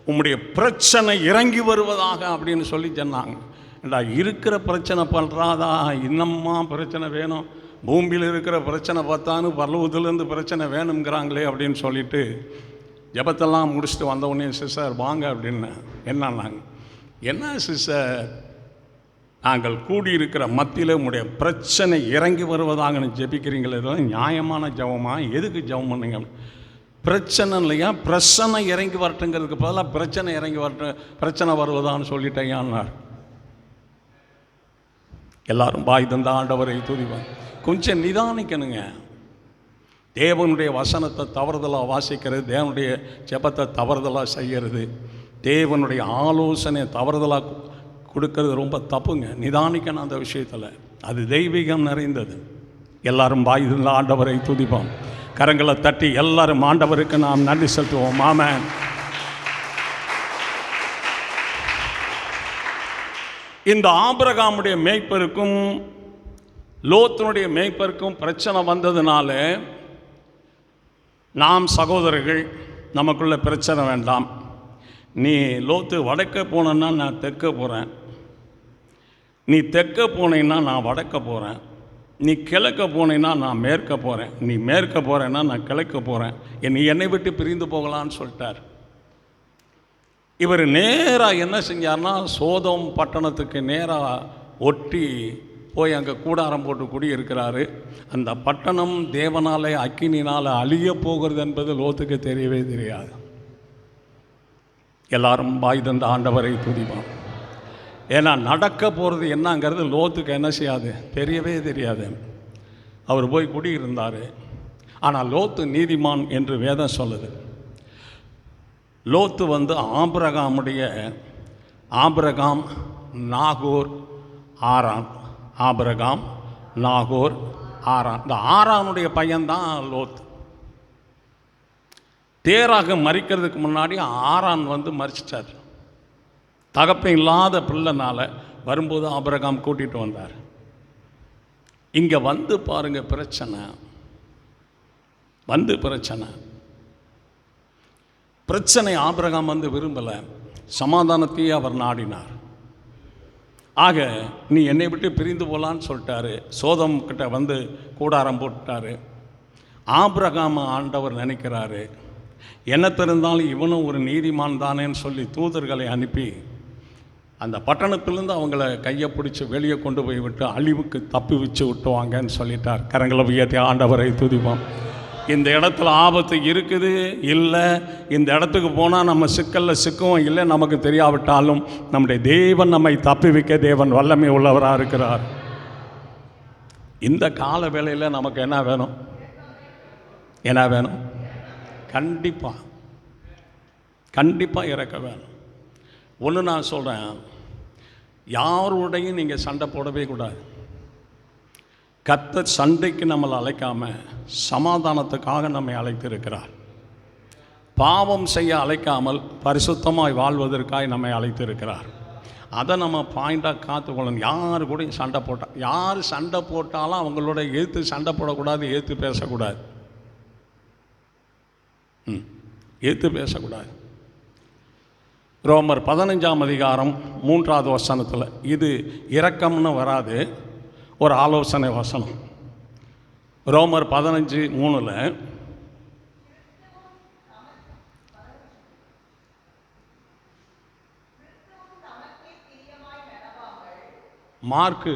உம்முடைய பிரச்சனை இறங்கி வருவதாக அப்படின்னு சொல்லி சொன்னாங்க. ஏண்டா இருக்கிற பிரச்சனை பண்ணுறாதா, இன்னமா பிரச்சனை வேணும், பூமியில் இருக்கிற பிரச்சனை பார்த்தான்னு பரலோகத்துலேருந்து பிரச்சனை வேணுங்கிறாங்களே அப்படின்னு சொல்லிட்டு ஜெபத்தெல்லாம் முடிச்சுட்டு வந்தவுடனே, சிஸ்டர் வாங்க அப்படின்னு. என்னன்னாங்க, என்ன சிஸ்டர் நாங்கள் கூடியிருக்கிற மத்தியில் உங்களுடைய பிரச்சனை இறங்கி வருவதாகன்னு ஜெபிக்கிறீங்களே, நியாயமான ஜெபமா? எதுக்கு ஜெபம் பண்ணுங்க? பிரச்சனை இல்லையா, பிரச்சனை இறங்கி வரட்டுங்கிறதுக்கு பதிலாக பிரச்சனை இறங்கி வரட்டும், பிரச்சனை வருவதான்னு சொல்லிட்டேயான்னார். எல்லாரும் வாய் தந்த ஆண்டவரை துதிப்பான். கொஞ்சம் நிதானிக்கணுங்க. தேவனுடைய வசனத்தை தவறுதலாக வாசிக்கிறது, தேவனுடைய ஜெபத்தை தவறுதலாக செய்கிறது, தேவனுடைய ஆலோசனை தவறுதலாக கொடுக்கறது ரொம்ப தப்புங்க. நிதானிக்கணும் அந்த விஷயத்தில், அது தெய்வீகம் நிறைந்தது. எல்லாரும் வாய் தந்த ஆண்டவரை துதிப்பான். கரங்களை தட்டி எல்லாரும் ஆண்டவருக்கு நாம் நன்றி செலுத்துவோம். ஆமென். இந்த ஆபிரகாமுடைய மேய்ப்பருக்கும் லோத்தினுடைய மேய்ப்பருக்கும் பிரச்சனை வந்ததுனால நாம் சகோதரர்கள் நமக்குள்ள பிரச்சனை வேண்டாம், நீ லோத்து வடக்க போனன்னா நான் தெற்க போகிறேன், நீ தெற்க போனேன்னா நான் வடக்க போகிறேன், நீ கிழக்க போனேன்னா நான் மேற்க போகிறேன், நீ மேற்க போகிறேன்னா நான் கிழக்க போகிறேன், நீ என்னை விட்டு பிரிந்து போகலான்னு சொல்லிட்டார். இவர் நேராக என்ன செஞ்சார்னா, சோதோம் பட்டணத்துக்கு நேராக ஒட்டி போய் அங்கே கூடாரம் போட்டு குடியிருக்கிறாரு. அந்த பட்டணம் தேவனாலே அக்கினினால் அழிய போகிறது என்பது லோத்துக்கு தெரியவே தெரியாது. எல்லாரும் வாய் தந்த ஆண்டவரை துதிப்பான். ஏன்னா நடக்க போகிறது என்னங்கிறது லோத்துக்கு என்ன செய்யாது, தெரியவே தெரியாது. அவர் போய் குடியிருந்தார். ஆனால் லோத்து நீதிமான் என்று வேதம் சொல்லுது. லோத்து ஆபிரகாம் நாகோர் ஆரான், ஆபிரகாம் நாகோர் ஆரான். இந்த ஆரானுடைய பையன்தான் லோத்து. தேராக மரிக்கிறதுக்கு முன்னாடி ஆரான் மரிச்சிட்டார். தகப்பன் இல்லாத பிள்ளைனால வரும்போது ஆபிரகாம் கூட்டிகிட்டு வந்தார். இங்கே பாருங்க பிரச்சனை, பிரச்சனை ஆபிரகாம் விரும்பலை, சமாதானத்தையே அவர் நாடினார். ஆக நீ என்னை விட்டு பிரிந்து போகலான்னு சொல்லிட்டாரு. சோதம் கிட்ட கூடாரம் போட்டுட்டாரு. ஆபிரகாம் ஆண்டவர் நினைக்கிறாரு, என்ன தெரிந்தாலும் இவனும் ஒரு நீதிமான் தானேன்னு சொல்லி தூதர்களை அனுப்பி அந்த பட்டணத்திலேருந்து அவங்கள கையை பிடிச்சி வெளியே கொண்டு போய் விட்டு அழிவுக்கு தப்பி வச்சு விட்டுவாங்கன்னு சொல்லிட்டார். கரங்களை உயர்த்தி ஆண்டவரை துதிப்போம். இந்த இடத்துல ஆபத்து இருக்குது இல்லை, இந்த இடத்துக்கு போனால் நம்ம சிக்கலில் சிக்குவோம் இல்லை, நமக்கு தெரியாவிட்டாலும் நம்முடைய தேவன் நம்மை தப்பி வைக்க தேவன் வல்லமை உள்ளவராக இருக்கிறார். இந்த கால வேளையில் நமக்கு என்ன வேணும்? கண்டிப்பாக இறக்க வேணும். ஒன்று நான் சொல்கிறேன், யாருடையும் நீங்கள் சண்டை போடவே கூடாது. கர்த்தர் சண்டைக்கு நம்மளை அழைக்காமல் சமாதானத்துக்காக நம்மை அழைத்திருக்கிறார். பாவம் செய்ய அழைக்காமல் பரிசுத்தமாய் வாழ்வதற்காய் நம்மை அழைத்திருக்கிறார். அதை நம்ம பாயிண்டாக காத்துக்கொள்ளணும். யார் கூட சண்டை போட்டால், யார் சண்டை போட்டாலும் அவங்களோட எதிர்த்து சண்டை போடக்கூடாது, எதிர்த்து பேசக்கூடாது. எதிர்த்து பேசக்கூடாது. ரோமர் 15ஆம் அதிகாரம் 3வது வசனத்தில் இது இரக்கம்னு வராது, ஒரு ஆலோசனை வசனம். ரோமர் 15:3 மார்க்கு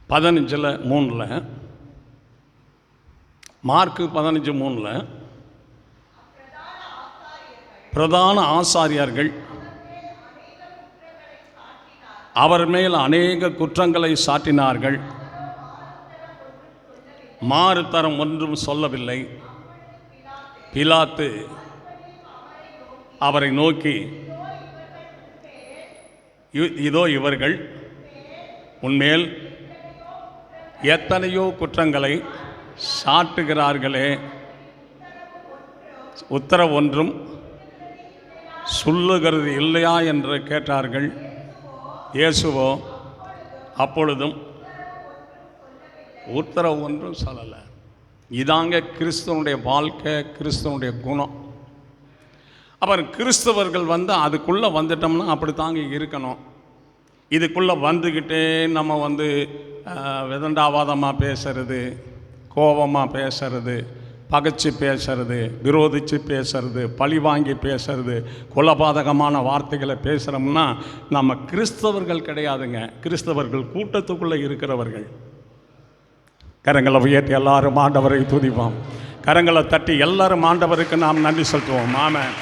15:3 மார்க்கு 15:3 பிரதான ஆசாரியர்கள் அவர் மேல் அநேக குற்றங்களை சாட்டினார்கள், மாறுதரம் ஒன்றும் சொல்லவில்லை. பிலாத்து அவரை நோக்கி, இதோ இவர்கள் உன்மேல் எத்தனையோ குற்றங்களை சாட்டுகிறார்களே, உத்தரவு ஒன்றும் சொல்லுகிறது இல்லையா என்று கேட்டார்கள். இயேசுவோ அப்பொழுதும் உத்தரவு ஒன்றும் சொல்லலை. இதாங்க கிறிஸ்துவனுடைய வாழ்க்கை, கிறிஸ்துவனுடைய குணம். அப்புறம் கிறிஸ்தவர்கள் அதுக்குள்ளே வந்துட்டோம்னா அப்படி தாங்க இருக்கணும். இதுக்குள்ளே வந்துக்கிட்டே நம்ம விதண்டாவாதமாக பேசுறது, கோபமாக பேசுறது, பகைச்சு பேசுறது, விரோதித்து பேசுறது, பழி வாங்கி பேசுறது, கொலபாதகமான வார்த்தைகளை பேசுகிறோம்னா நம்ம கிறிஸ்தவர்கள் கிடையாதுங்க. கிறிஸ்தவர்கள் கூட்டத்துக்குள்ளே இருக்கிறவர்கள். கரங்களை உயர்த்தி எல்லாரும் ஆண்டவரை துதிப்போம். கரங்களை தட்டி எல்லாரும் ஆண்டவருக்கு நாம் நன்றி செலுத்துவோம். ஆமென்.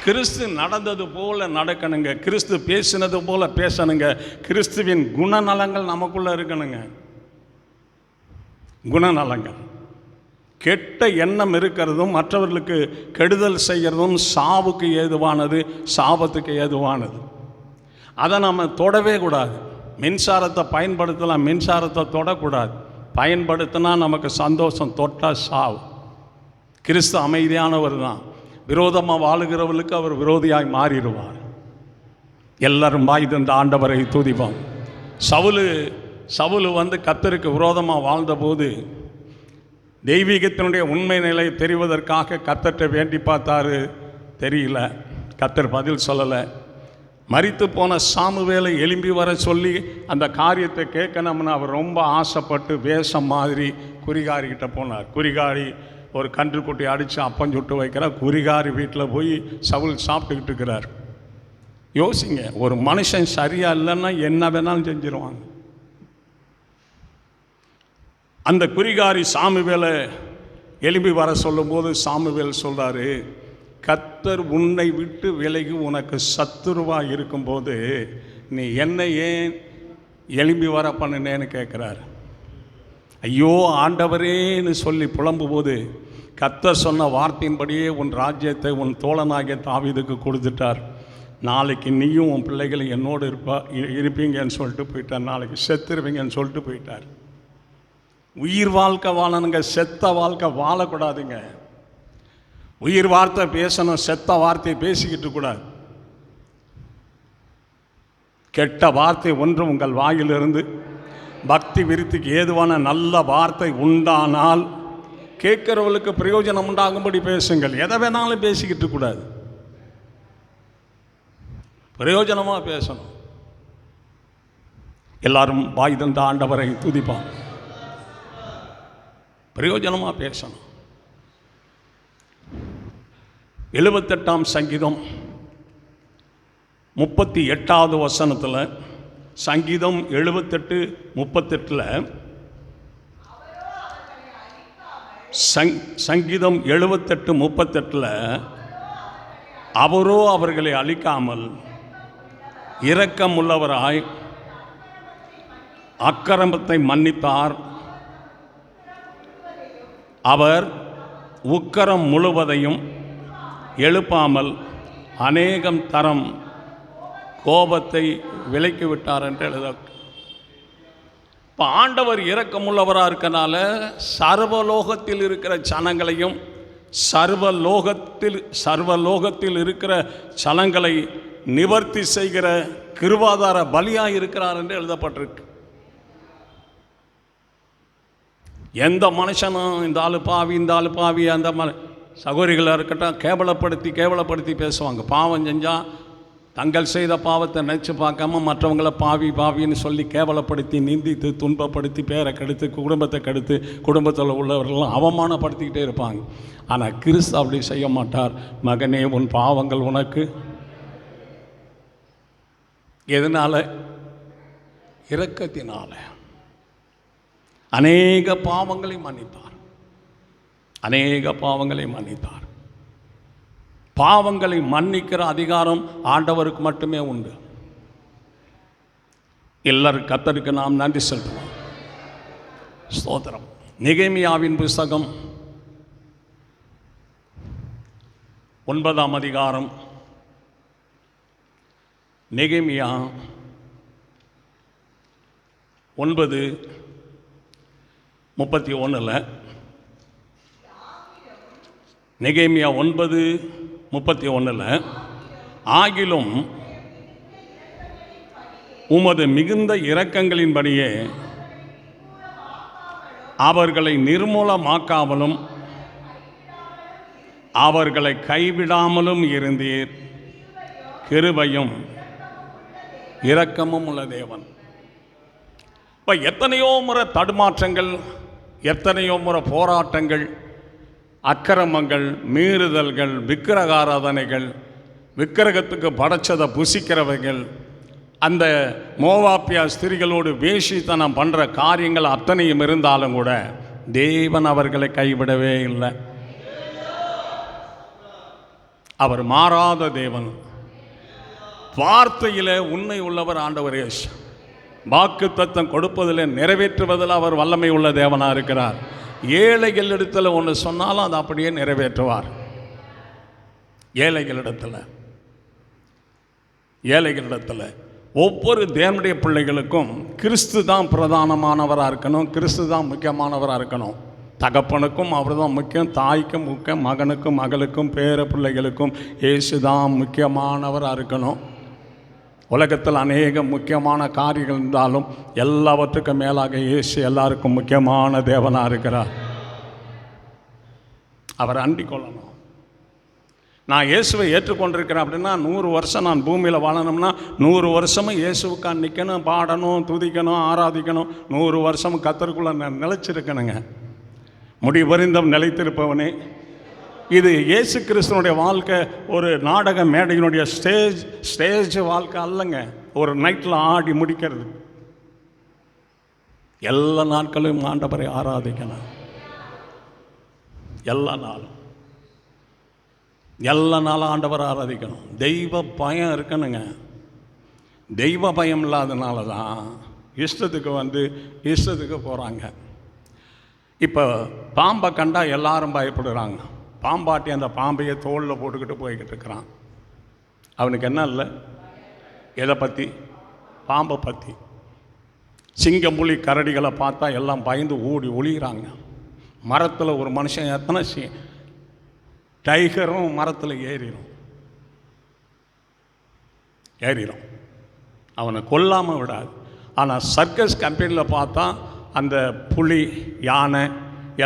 கிறிஸ்து நடந்தது போல நடக்கணுங்க, கிறிஸ்து பேசினது போல பேசணுங்க. கிறிஸ்துவின் குணநலங்கள் நமக்குள்ளே இருக்கணுங்க. குணநலங்கள். கெட்ட எண்ணம் இருக்கிறதும் மற்றவர்களுக்கு கெடுதல் செய்கிறதும் சாவுக்கு ஏதுவானது, சாபத்துக்கு ஏதுவானது. அதை நம்ம தொடவே கூடாது. மின்சாரத்தை பயன்படுத்தலாம், மின்சாரத்தை தொடக்கூடாது. பயன்படுத்தினா நமக்கு சந்தோஷம், தொட்டால் சாவு. கிறிஸ்து அமைதியானவர் தான். விரோதமாக வாழுகிறவர்களுக்கு அவர் விரோதியாய் மாறிடுவார். எல்லாரும் வாய் தந்த ஆண்டவரை துதிப்போம். சவுலு கர்த்தருக்கு விரோதமாக வாழ்ந்தபோது தெய்வீகத்தினுடைய உண்மை நிலை தெரிவதற்காக கர்த்தர்கிட்ட வேண்டி பார்த்தாரு, தெரியல. கர்த்தர் பதில் சொல்லலை. மரித்து போன சாமுவேலை எழும்பி வர சொல்லி அந்த காரியத்தை கேட்கணும்னு அவர் ரொம்ப ஆசைப்பட்டு வேஷம் மாதிரி குறிகாரிக்கிட்ட போனார். குறிகாரி ஒரு கன்றுக்குட்டி அடித்து அப்பம் சுட்டு வைக்கிறார். குறிகாரி வீட்டில் போய் சவுல் சாப்பிட்டுக்கிட்டு இருக்கிறார். யோசிங்க, ஒரு மனுஷன் சரியா இல்லைன்னா என்ன வேணாலும் செஞ்சிருவாங்க. அந்த குறிகாரி சாமுவேலை எழும்பி வர சொல்லும்போது சாமுவேல் சொல்கிறாரு, கர்த்தர் உன்னை விட்டு விலகி உனக்கு சத்துருவாக இருக்கும்போது நீ என்னை ஏன் எழும்பி வர பண்ணினேன்னு கேட்குறாரு. ஐயோ ஆண்டவரேன்னு சொல்லி புலம்பும்போது கர்த்தர் சொன்ன வார்த்தையின்படியே உன் ராஜ்யத்தை உன் தோழனாகிய தாவீதுக்கு கொடுத்துட்டார். நாளைக்கு நீயும் உன் பிள்ளைகளும் என்னோடு இருப்பீங்கன்னு சொல்லிட்டு போயிட்டார். நாளைக்கு செத்துருவீங்கன்னு சொல்லிட்டு போயிட்டார். உயிர் வாழ்க்கை வாழணுங்க, செத்த வாழ்க்கை வாழக்கூடாதுங்க. உயிர் வார்த்தை பேசணும், செத்த வார்த்தை பேசிக்கிட்டு கூடாது. கெட்ட வார்த்தை ஒன்றும் உங்கள் வாயிலிருந்து பக்தி விருத்திக்கு ஏதுவான நல்ல வார்த்தை உண்டானால் கேட்கிறவர்களுக்கு பிரயோஜனம் உண்டாகும்படி பேசுங்கள். எதை வேணாலும் பேசிக்கிட்டு கூடாது. பிரயோஜனமாக பேசணும். எல்லாரும் வாய் தந்த ஆண்டவரை துதிப்பான். பிரயோஜனமாக பேசணும். 78ஆம் சங்கீதம் 38வது வசனத்தில், சங்கீதம் 78:38, சங்கீதம் 78:38, அவரோ அவர்களை அழிக்காமல் இரக்கமுள்ளவராய் அக்கிரமத்தை மன்னித்தார். அவர் உக்கிரம் முழுவதையும் எழுப்பாமல் அநேகம் தரம் கோபத்தை விலக்கிவிட்டார் என்று எழுத. இப்போ ஆண்டவர் இரக்கமுள்ளவராக இருக்கனால சர்வலோகத்தில் இருக்கிற ஜனங்களையும் சர்வலோகத்தில் இருக்கிற ஜனங்களை நிவர்த்தி செய்கிற கிருபாதார பலியாக இருக்கிறார் என்று எழுதப்பட்டிருக்கு. எந்த மனுஷனும் இந்த ஆளு பாவி அந்த சகோதரிகளாக இருக்கட்டும் கேவலப்படுத்தி பேசுவாங்க. பாவம் செஞ்சால் தங்கள் செய்த பாவத்தை நினச்சி பார்க்காம மற்றவங்கள பாவின்னு சொல்லி கேவலப்படுத்தி நிந்தித்து துன்பப்படுத்தி பேரை கெடுத்து குடும்பத்தை கெடுத்து குடும்பத்தில் உள்ளவர்களெல்லாம் அவமானப்படுத்திக்கிட்டே இருப்பாங்க. ஆனால் கிறிஸ்து அப்படி செய்ய மாட்டார். மகனே, உன் பாவங்கள் உனக்கு எதனால்? இரக்கத்தினால அநேக பாவங்களை மன்னித்தார். பாவங்களை மன்னிக்கிற அதிகாரம் ஆண்டவருக்கு மட்டுமே உண்டு. எல்லாரும் கர்த்தருக்கு நாம் நன்றி செலுத்துவோம். ஸ்தோத்திரம். நெகேமியாவின் புஸ்தகம் 9ஆம் அதிகாரம். நெகேமியா 9:31. நெகேமியா 9:31. ஆகிலும் உமது மிகுந்த இரக்கங்களின்படியே அவர்களை நிர்மூலமாக்காமலும் அவர்களை கைவிடாமலும் இருந்தீர். கிருபையும் இரக்கமும் உள்ள தேவன். இப்போ எத்தனையோ முறை தடுமாற்றங்கள், எத்தனையோ முறை போராட்டங்கள், அக்கிரமங்கள், மீறுதல்கள், விக்கிரக ஆராதனைகள், விக்கிரகத்துக்கு படைச்சதை புசிக்கிறவைகள், அந்த மோவாப்பியா ஸ்திரிகளோடு வேஷித்தனம் பண்ணுற காரியங்கள் அத்தனையும் இருந்தாலும் கூட தேவன் அவர்களை கைவிடவே இல்லை. அவர் மாறாத தேவன். வார்த்தையில் உண்மை உள்ளவர் ஆண்டவர் இயேசு. வாக்குத்தத்தம் கொடுப்பதில் நிறைவேற்றுவதில் அவர் வல்லமை உள்ள தேவனாக இருக்கிறார். ஏழைகள் இடத்துல ஒன்று சொன்னாலும் அதை அப்படியே நிறைவேற்றுவார். ஏழைகளிடத்தில் ஒவ்வொரு தேவனுடைய பிள்ளைகளுக்கும் கிறிஸ்து தான் பிரதானமானவராக இருக்கணும். கிறிஸ்து தான் முக்கியமானவராக இருக்கணும். தகப்பனுக்கும் அவர் தான் முக்கியம், தாய்க்கும் முக்கியம், மகனுக்கும் மகளுக்கும் பேர பிள்ளைகளுக்கும் இயேசு தான் முக்கியமானவராக இருக்கணும். உலகத்தில் அநேக முக்கியமான காரியங்கள் இருந்தாலும் எல்லாவற்றுக்கும் மேலாக இயேசு எல்லாருக்கும் முக்கியமான தேவனாக இருக்கிறார். அவர் அண்டிக் கொள்ளணும். நான் இயேசுவை ஏற்றுக்கொண்டிருக்கிறேன் அப்படின்னா 100 வருஷம் நான் பூமியில் வாழணும்னா 100 வருஷமும் இயேசுவுக்கு நிற்கணும், பாடணும், துதிக்கணும், ஆராதிக்கணும். 100 வருஷமும் கர்த்தருக்குள்ளே நான் நிலைச்சிருக்கணுங்க. முடிவறிந்தும் நிலைத்திருப்பவனே. இது இயேசு கிறிஸ்துவனுடைய வாழ்க்கை ஒரு நாடக மேடையினுடைய ஸ்டேஜ் வாழ்க்கை அல்லங்க. ஒரு நைட்டில் ஆடி முடிக்கிறது. எல்லா நாட்களும் ஆண்டவரை ஆராதிக்கணும். எல்லா நாளும் ஆண்டவரை ஆராதிக்கணும். தெய்வ பயம் இருக்கணுங்க. தெய்வ பயம் இல்லாதனால தான் இஷ்டத்துக்கு போகிறாங்க. இப்போ பாம்பை கண்டா எல்லாரும் பயப்படுறாங்க. பாம்பாட்டி அந்த பாம்பையை தோளில் போட்டுக்கிட்டு போய்கிட்டு இருக்கிறான். அவனுக்கு என்ன இல்லை? எதை பற்றி? பாம்பை பற்றி. சிங்கம், புலி, கரடிகளை பார்த்தா எல்லாம் பயந்து ஓடி ஒளிகிறாங்க. மரத்தில் ஒரு மனுஷன் எத்தனை டைகரும் மரத்தில் ஏறிடும். அவனை கொல்லாமல் விடாது. ஆனால் சர்க்கஸ் கம்பெனியில் பார்த்தா அந்த புலி, யானை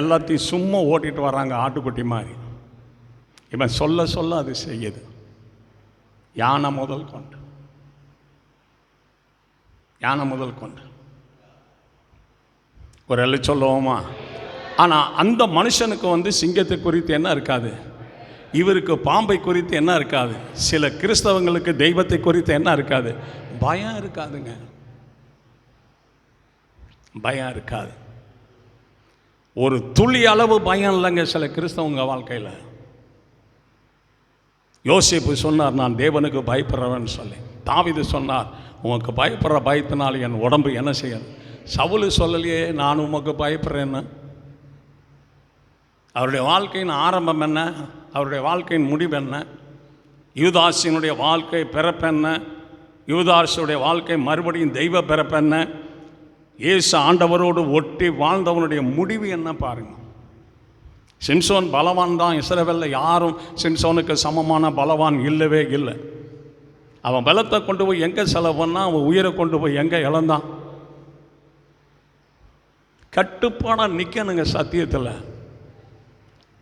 எல்லாத்தையும் சும்மா ஓட்டிகிட்டு வர்றாங்க, ஆட்டுக்குட்டி மாதிரி. இவன் சொல்ல அது செய்யுது. யானை முதல் கொண்டு ஒரு எல்லை சொல்லுவோமா? ஆனால் அந்த மனுஷனுக்கு சிங்கத்தை குறித்து என்ன இருக்காது, இவருக்கு பாம்பை குறித்து என்ன இருக்காது, சில கிறிஸ்தவங்களுக்கு தெய்வத்தை குறித்து என்ன இருக்காது, பயம் இருக்காதுங்க. பயம் இருக்காது. ஒரு துளி அளவு பயம் இல்லைங்க சில கிறிஸ்தவங்க வாழ்க்கையில். யோசேப்பு சொன்னார், நான் தேவனுக்கு பயப்படுறவன்னு சொல்லி. தாவீது சொன்னார், உனக்கு பயப்படுற பயத்தினால் என் உடம்பு என்ன செய்யாது. சவுல் சொல்லலையே, நான் உமக்கு பயப்படுறேன்னு. அவருடைய வாழ்க்கையின் ஆரம்பம் என்ன, அவருடைய வாழ்க்கையின் முடிவு என்ன, யூதாசினுடைய வாழ்க்கை பிறப்பென்ன, யூதாசுடைய வாழ்க்கை மறுபடியும் தெய்வ பிறப்பென்ன, இயேசு ஆண்டவரோடு ஒட்டி வாழ்ந்தவனுடைய முடிவு என்ன பாருங்க. சிம்சோன் பலவான் தான். இஸ்ரவேலில் யாரும் சிம்சோனுக்கு சமமான பலவான் இல்லவே இல்லை. அவன் பலத்தை கொண்டு போய் எங்கே செலவு பண்ணால், அவன் உயிரை கொண்டு போய் எங்கே இழந்தான்? கட்டுப்பாடாக நிற்கணுங்க சத்தியத்தில்.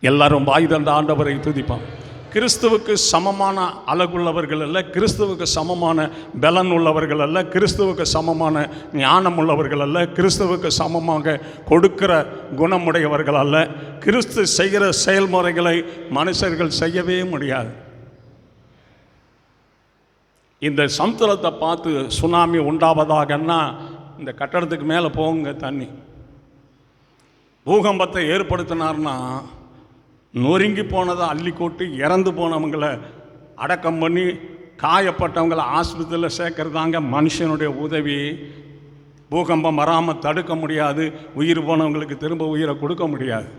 எல்லாரும் வாய் தந்த ஆண்டவரை துதிப்பான். கிறிஸ்துவுக்கு சமமான அழகுள்ளவர்கள் அல்ல, கிறிஸ்துவுக்கு சமமான பலன் உள்ளவர்கள் அல்ல, கிறிஸ்துவுக்கு சமமான ஞானம் உள்ளவர்கள் அல்ல, கிறிஸ்துவுக்கு சமமாக கொடுக்கிற குணமுடையவர்கள் அல்ல. கிறிஸ்து செய்கிற செயல்முறைகளை மனுஷர்கள் செய்யவே முடியாது. இந்த சமுத்திரத்தை பார்த்து சுனாமி உண்டாவதாகன்னா இந்த கட்டடத்துக்கு மேலே போகுங்க தண்ணி. பூகம்பத்தை ஏற்படுத்தினார்னா நொறுங்கி போனதை அள்ளி கொட்டி இறந்து போனவங்களை அடக்கம் பண்ணி காயப்பட்டவங்களை ஆஸ்பத்திரியில் சேர்க்கறதாங்க மனுஷனுடைய உதவி. பூகம்பம் வராமல் தடுக்க முடியாது, உயிர் போனவங்களுக்கு திரும்ப உயிரை கொடுக்க முடியாது.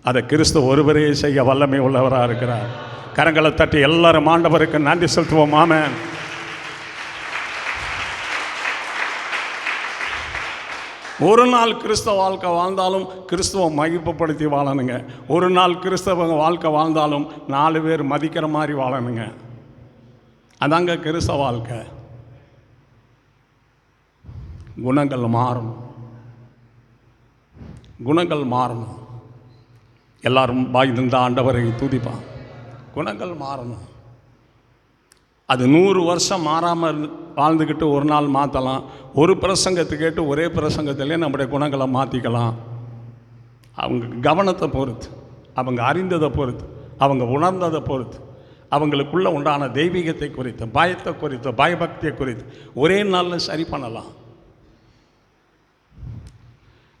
அதை கிறிஸ்து ஒருவரே செய்ய வல்லமை உள்ளவராக இருக்கிறார். கரங்களை தட்டி எல்லாரும் ஆண்டவருக்கு நன்றி செலுத்துவோம். ஆமென். ஒரு நாள் கிறிஸ்தவ வாழ்க்கை வாழ்ந்தாலும் கிறிஸ்துவ மகிமைப்படுத்தி வாழணுங்க. ஒரு நாள் கிறிஸ்தவ வாழ்க்கை வாழ்ந்தாலும் 4 பேர் மதிக்கிற மாதிரி வாழணுங்க. அதாங்க கிறிஸ்தவ வாழ்க்கை. குணங்கள் மாறணும், குணங்கள் மாறணும். எல்லாரும் வாய் தந்த ஆண்டவரை துதிப்பான். குணங்கள் மாறணும். அது 100 வருஷம் மாறாமல் வாழ்ந்துக்கிட்டு ஒரு நாள் மாற்றலாம். ஒரு பிரசங்கத்தை கேட்டு ஒரே பிரசங்கத்திலே நம்முடைய குணங்களை மாற்றிக்கலாம். அவங்க கவனத்தை பொறுத்து, அவங்க அறிந்ததை பொறுத்து, அவங்க உணர்ந்ததை பொறுத்து, அவங்களுக்குள்ள உண்டான தெய்வீகத்தை குறித்து, பயத்தை குறித்து, பயபக்தியை குறித்து ஒரே நாளில் சரி பண்ணலாம்.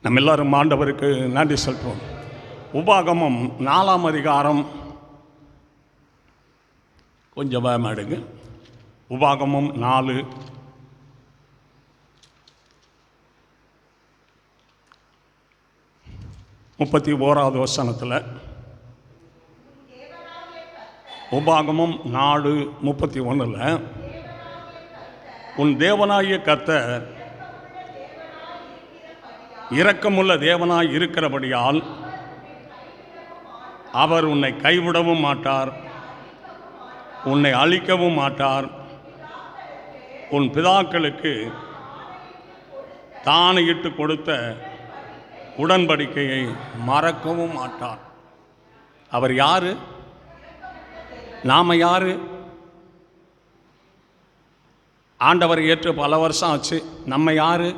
நம்ம எல்லாரும் ஆண்டவருக்கு நன்றி செலுத்துவோம். உபாகமம் 4ஆம் அதிகாரம் கொஞ்சம் பயமாடுங்க. உபாகமம் 4 31வது வசனத்தில், உபாகமம் 4:31, உன் தேவனாகிய கர்த்தர் இரக்கமுள்ள தேவனாய் இருக்கிறபடியால் அவர் உன்னை கைவிடவும் மாட்டார், உன்னை அழிக்கவும் மாட்டார், உன் பிதாக்களுக்கு தானையிட்டு கொடுத்த உடன்படிக்கையை மறக்கவும் மாட்டார். அவர் யாரு? நாம யாரு? ஆண்டவர் ஏற்று பல வருஷம் ஆச்சு. நம்ம யாரு?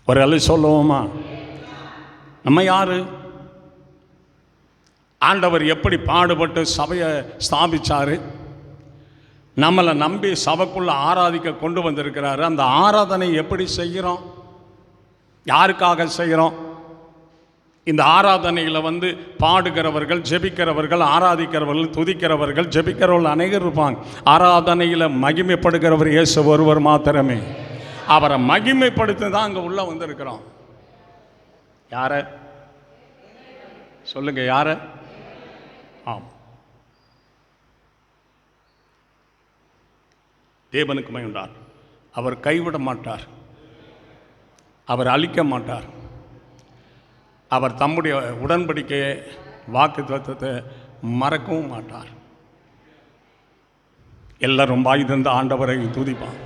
ஒரு அல்ல சொல்லுவோமா? நம்ம யாரு? ஆண்டவர் எப்படி பாடுபட்டு சபையை ஸ்தாபிச்சாரு, நம்மளை நம்பி சபைக்குள்ள ஆராதிக்க கொண்டு வந்திருக்கிறாரு. அந்த ஆராதனை எப்படி செய்கிறோம்? யாருக்காக செய்கிறோம்? இந்த ஆராதனையில் பாடுகிறவர்கள், ஜெபிக்கிறவர்கள், ஆராதிக்கிறவர்கள், துதிக்கிறவர்கள், ஜெபிக்கிறவர்கள் அநேகர் இருப்பாங்க. ஆராதனையில் மகிமைப்படுகிறவர் இயேசு ஒருவர் மாத்திரமே. அவரை மகிமைப்படுத்தி தான் அங்கே உள்ளே வந்திருக்கிறோம். யார சொல்லுங்க? யார? ஆம், தேவனுக்கு மகிழ்ந்தார். அவர் கைவிட மாட்டார், அவர் அழிக்க மாட்டார், அவர் தம்முடைய உடன்படிக்கையை வாக்குத்தத்தத்தை மறக்கவும் மாட்டார். எல்லாரும் வாய் தந்த ஆண்டவரை துதிப்பான்.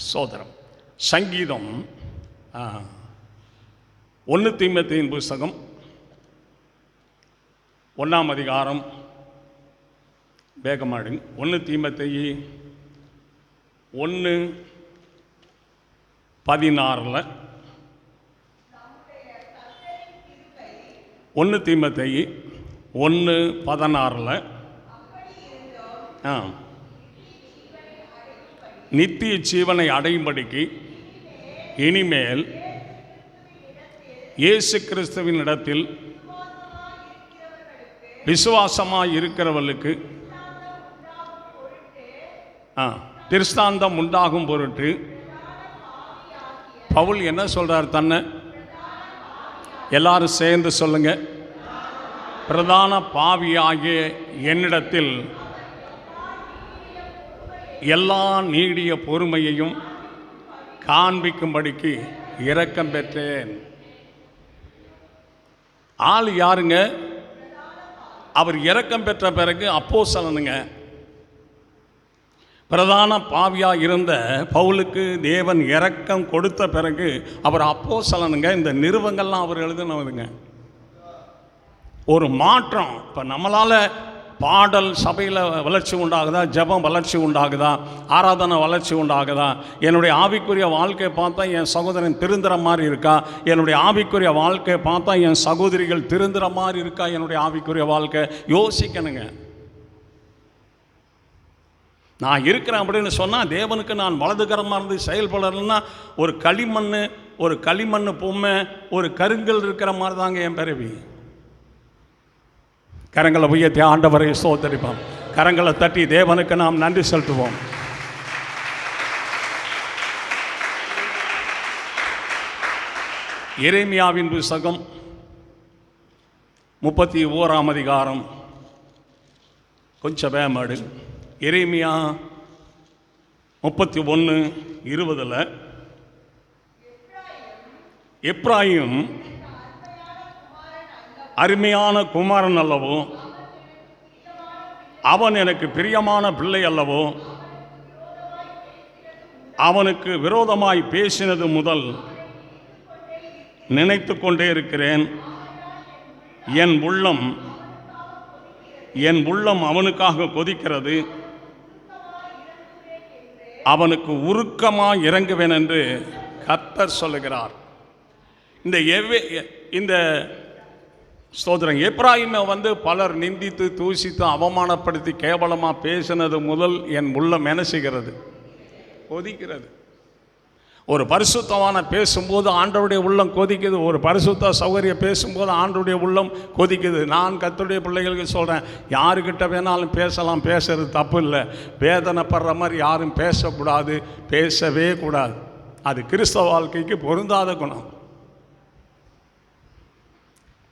சோதரம் சங்கீதம் 1 தீமோத்தேயின் புஸ்தகம் 1ஆம் அதிகாரம், வேகமாடுங்க. 1 தீமோத்தேயு 1:16, 1 தீமோத்தேயு 1:16, நித்திய ஜீவனை அடையும்படிக்கு இனிமேல் இயேசு கிறிஸ்துவின் இடத்தில் விசுவாசமாய் இருக்கிறவர்களுக்கு திருஷ்டாந்தம் உண்டாகும் பொருட்டு பவுல் என்ன சொல்றார்? தன்னை எல்லாரும் சேர்ந்து சொல்லுங்க. பிரதான பாவியாகிய என்னிடத்தில் எல்லா நீடிய பொறுமையையும் காண்பிக்கும்படிக்கு இரக்கம் பெற்றேன். ஆள் யாருங்க? அவர் இரக்கம் பெற்ற பிறகு அப்போஸ்தலனுங்க. பிரதான பாவியா இருந்த பவுலுக்கு தேவன் இரக்கம் கொடுத்த பிறகு அவர் அப்போஸ்தலனுங்க. இந்த நிருபங்கள்லாம் அவர் எழுதினதுங்க. ஒரு மாற்றம். இப்போ நம்மளால் பாடல் சபையில் வளர்ச்சி உண்டாகுதா, ஜெபம் வளர்ச்சி உண்டாகுதா, ஆராதனை வளர்ச்சி உண்டாகுதா, என்னுடைய ஆவிக்குரிய வாழ்க்கையை பார்த்தா என் சகோதரன் திருந்துற மாதிரி இருக்கா, என்னுடைய ஆவிக்குரிய வாழ்க்கையை பார்த்தா என் சகோதரிகள் திருந்துற மாதிரி இருக்கா, என்னுடைய ஆவிக்குரிய வாழ்க்கை யோசிக்கணுங்க. நான் இருக்கிறேன் அப்படின்னு சொன்னால் தேவனுக்கு நான் வலதுகரமாக இருந்து செயல்படலைன்னா ஒரு களிமண் பொம்மை, ஒரு கருங்கல் இருக்கிற மாதிரி தாங்க என் பிறவி. கரங்களை உயர்த்தி ஆண்டவரை ஸ்தோத்திரிப்போம். கரங்களை தட்டி தேவனுக்கு நாம் நன்றி செலுத்துவோம். எரேமியாவின் புத்தகம் 31ஆம் அதிகாரம். கொஞ்சம் வேமாடு. எரேமியா 31:20 எப்ராயிம் அருமையான குமாரன் அல்லவோ, அவன் எனக்கு பிரியமான பிள்ளை அல்லவோ, அவனுக்கு விரோதமாய் பேசினது முதல் நினைத்து கொண்டே இருக்கிறேன். என் உள்ளம் அவனுக்காக கொதிக்கிறது. அவனுக்கு உருக்கமாய் இறங்குவேன் என்று கர்த்தர் சொல்லுகிறார். இந்த ஸ்தோத்திரம். எப்ராயிமை பலர் நிந்தித்து தூசித்து அவமானப்படுத்தி கேவலமாக பேசினது முதல் என் உள்ளம் என்ன செய்கிறது? கொதிக்கிறது. ஒரு பரிசுத்தமான பேசும்போது ஆண்டவருடைய உள்ளம் கொதிக்குது. ஒரு பரிசுத்த சௌகரியம் பேசும்போது ஆண்டவருடைய உள்ளம் கொதிக்குது. நான் கர்த்தருடைய பிள்ளைகளுக்கு சொல்கிறேன், யாருக்கிட்ட வேணாலும் பேசலாம், பேசுறது தப்பு இல்லை. வேதனைப்படுற மாதிரி யாரும் பேசக்கூடாது, பேசவே கூடாது. அது கிறிஸ்தவ வாழ்க்கைக்கு பொருந்தாத குணம்.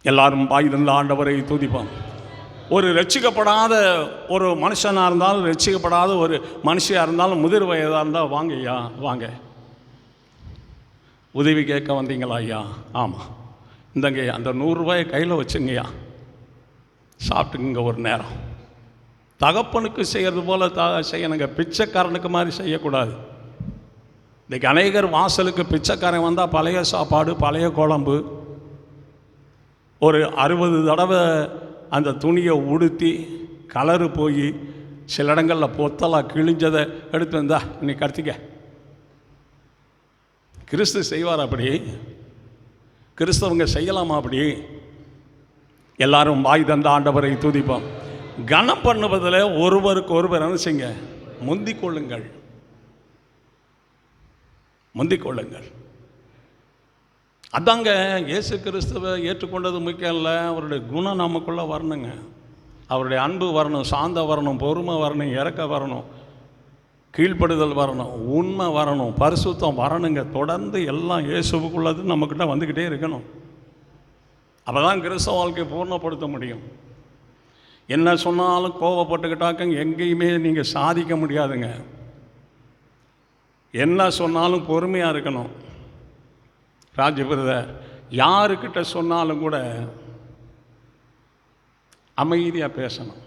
எல்லாரும் வாய்ந்த ஆண்டவரை துதிப்போம். ஒரு ரட்சிக்கப்படாத ஒரு மனுஷனாக இருந்தாலும், ரட்சிக்கப்படாத ஒரு மனுஷியாக இருந்தாலும், முதிர் வயதாக இருந்தால், வாங்க ஐயா வாங்க, உதவி கேட்க வந்தீங்களா ஐயா? ஆமாம், இந்தங்க அந்த 100 ரூபாயை கையில் வச்சுங்கய்யா, சாப்பிட்டுக்குங்க ஒரு நேரம். தகப்பனுக்கு செய்கிறது போல் செய்யணுங்க. பிச்சைக்காரனுக்கு மாதிரி செய்யக்கூடாது. இன்றைக்கி அநேகர் வாசலுக்கு பிச்சைக்காரன் வந்தால் பழைய சாப்பாடு, பழைய குழம்பு, ஒரு 60 தடவை அந்த துணியை உடுத்தி கலரு போய் சில இடங்களில் பொத்தலாக கிழிஞ்சதை எடுத்து வந்தா இன்னைக்கு கடத்திக்க. கிறிஸ்து செய்வார் அப்படி? கிறிஸ்தவங்க செய்யலாமா அப்படி? எல்லாரும் வாய் தந்த ஆண்டவரை துதிப்போம். கனம் பண்ணுவதில் ஒருவருக்கு ஒருவர் என்ன செய்யுங்க? முந்திக் கொள்ளுங்கள். அதாங்க இயேசு கிறிஸ்துவை ஏற்றுக்கொண்டது முக்கியம் இல்லை, அவருடைய குணம் நமக்குள்ளே வரணுங்க. அவருடைய அன்பு வரணும், சாந்த வரணும், பொறுமை வரணும், இறக்க வரணும், கீழ்ப்படுதல் வரணும், உண்மை வரணும், பரிசுத்தம் வரணுங்க. தொடர்ந்து எல்லாம் இயேசுவுக்குள்ளது நம்மக்கிட்ட வந்துக்கிட்டே இருக்கணும். அப்போ தான் கிறிஸ்தவ வாழ்க்கையை பூர்ணப்படுத்த முடியும். என்ன சொன்னாலும் கோவப்பட்டுக்கிட்டாக்க எங்கேயுமே நீங்கள் சாதிக்க முடியாதுங்க. என்ன சொன்னாலும் பொறுமையாக இருக்கணும். ராஜபிரதர் யாருக்கிட்ட சொன்னாலும் கூட அமைதியாக பேசணும்.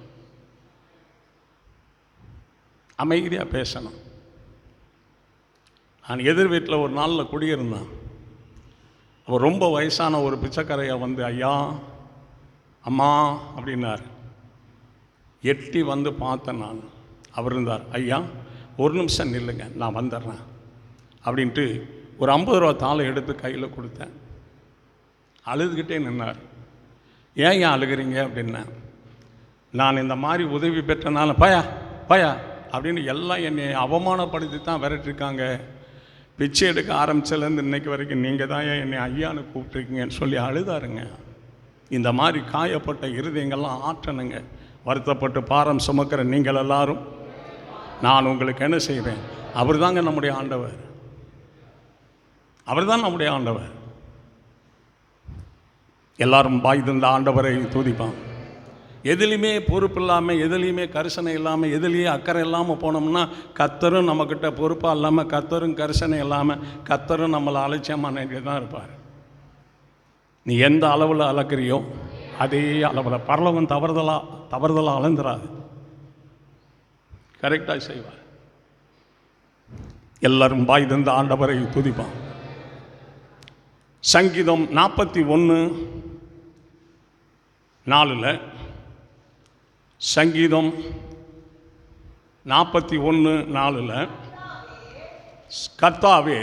நான் எதிர் வீட்டில் ஒரு நாளில் குடியிருந்தேன். அவர் ரொம்ப வயசான ஒரு பிச்சைக்காரையை ஐயா அம்மா அப்படின்னார். எட்டி பார்த்தேன். நான் அவர் இருந்தார். ஐயா ஒரு நிமிஷம் நில்லுங்க, நான் வந்துடுறேன் அப்படின்ட்டு ஒரு 50 ரூபா தாளை எடுத்து கையில் கொடுத்தேன். அழுதுகிட்டே நின்னார். ஏன் அழுகிறீங்க அப்படின்னா, நான் இந்த மாதிரி உதவி பெற்றனால பயா அப்படின்னு எல்லாம் என்னை அவமானப்படுத்தி தான் விரட்டிருக்காங்க. பிச்சை எடுக்க ஆரம்பிச்சதுலேருந்து இன்னைக்கு வரைக்கும் நீங்கள் தான் என்னை ஐயான்னு கூப்பிட்ருக்கீங்கன்னு சொல்லி அழுதாருங்க. இந்த மாதிரி காயப்பட்ட இருதயங்கள்லாம் ஆற்றணுங்க. வருத்தப்பட்டு பாரம் சுமக்கிற நீங்கள் எல்லாரும் நான் உங்களுக்கு என்ன செய்வேன்? அவர் தாங்க நம்முடைய ஆண்டவர். அவர் தான் நம்முடைய ஆண்டவர். எல்லாரும் வாய் தந்த ஆண்டவரை துதிப்பான். எதுலேயுமே பொறுப்பு இல்லாமல், எதுலேயுமே கரிசனை இல்லாமல், எதுலேயே அக்கறை இல்லாமல் போனோம்னா கர்த்தரும் நம்மக்கிட்ட பொறுப்பாக இல்லாமல், கர்த்தரும் கரிசனை இல்லாமல், கர்த்தரும் நம்மளை அலட்சியமாக நினைக்க தான் இருப்பார். நீ எந்த அளவில் அளக்கிறியோ அதே அளவில் பரலோகம் தவறுதலாக அளந்துராது, கரெக்டாக செய்வார். எல்லாரும் வாய் தந்த ஆண்டவரை துதிப்பான். சங்கீதம் 41:4 சங்கீதம் 41:4 கர்த்தாவே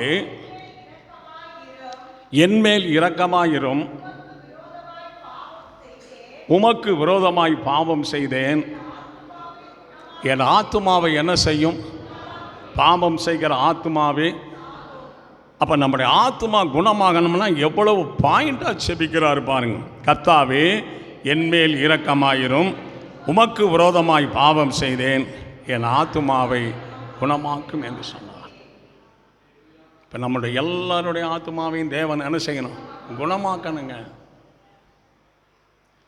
என்மேல் இரக்கமாயிரும், உமக்கு விரோதமாய் பாவம் செய்தேன். என் ஆத்துமாவை என்ன செய்யும்? பாவம் செய்கிற ஆத்துமாவே. அப்போ நம்முடைய ஆத்துமா குணமாகணும்னா எவ்வளவு பாயிண்டாக செபிக்கிறார் பாருங்க. கர்த்தாவே என்மேல் இரக்கமாயிரும், உமக்கு விரோதமாய் பாவம் செய்தேன், என் ஆத்துமாவை குணமாக்கும் என்று சொன்னார். இப்போ நம்முடைய எல்லாருடைய ஆத்துமாவையும் தேவன் என்ன செய்யணும்? குணமாக்கணுங்க,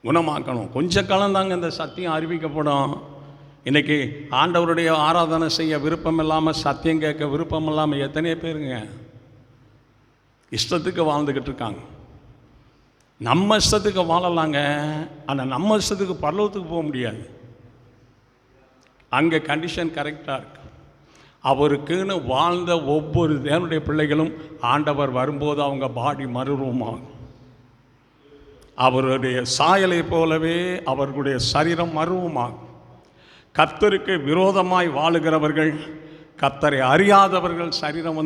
குணமாக்கணும். கொஞ்ச காலம் தாங்க இந்த சத்தியம் அறிவிக்கப்படும். இன்றைக்கி ஆண்டவருடைய ஆராதனை செய்ய விருப்பம் இல்லாமல், சத்தியம் கேட்க விருப்பம் இல்லாமல் எத்தனையோ பேருங்க இஷ்டத்துக்கு வாழ்ந்துக்கிட்டு இருக்காங்க. நம்ம இஷ்டத்துக்கு வாழலாங்க, ஆனால் நம்ம இஷ்டத்துக்கு பரலோகத்துக்கு போக முடியாது. அங்கே கண்டிஷன் கரெக்டாக இருக்கு. அவருக்குன்னு வாழ்ந்த ஒவ்வொரு தேவனுடைய பிள்ளைகளும் ஆண்டவர் வரும்போது அவங்க பாடி மறுரூபமாகும். அவருடைய சாயலை போலவே அவர்களுடைய சரீரம் மறுரூபமாகும். கர்த்தருக்கு விரோதமாய் வாழுகிறவர்கள், கர்த்தரை அறியாதவர்கள் சரீரம்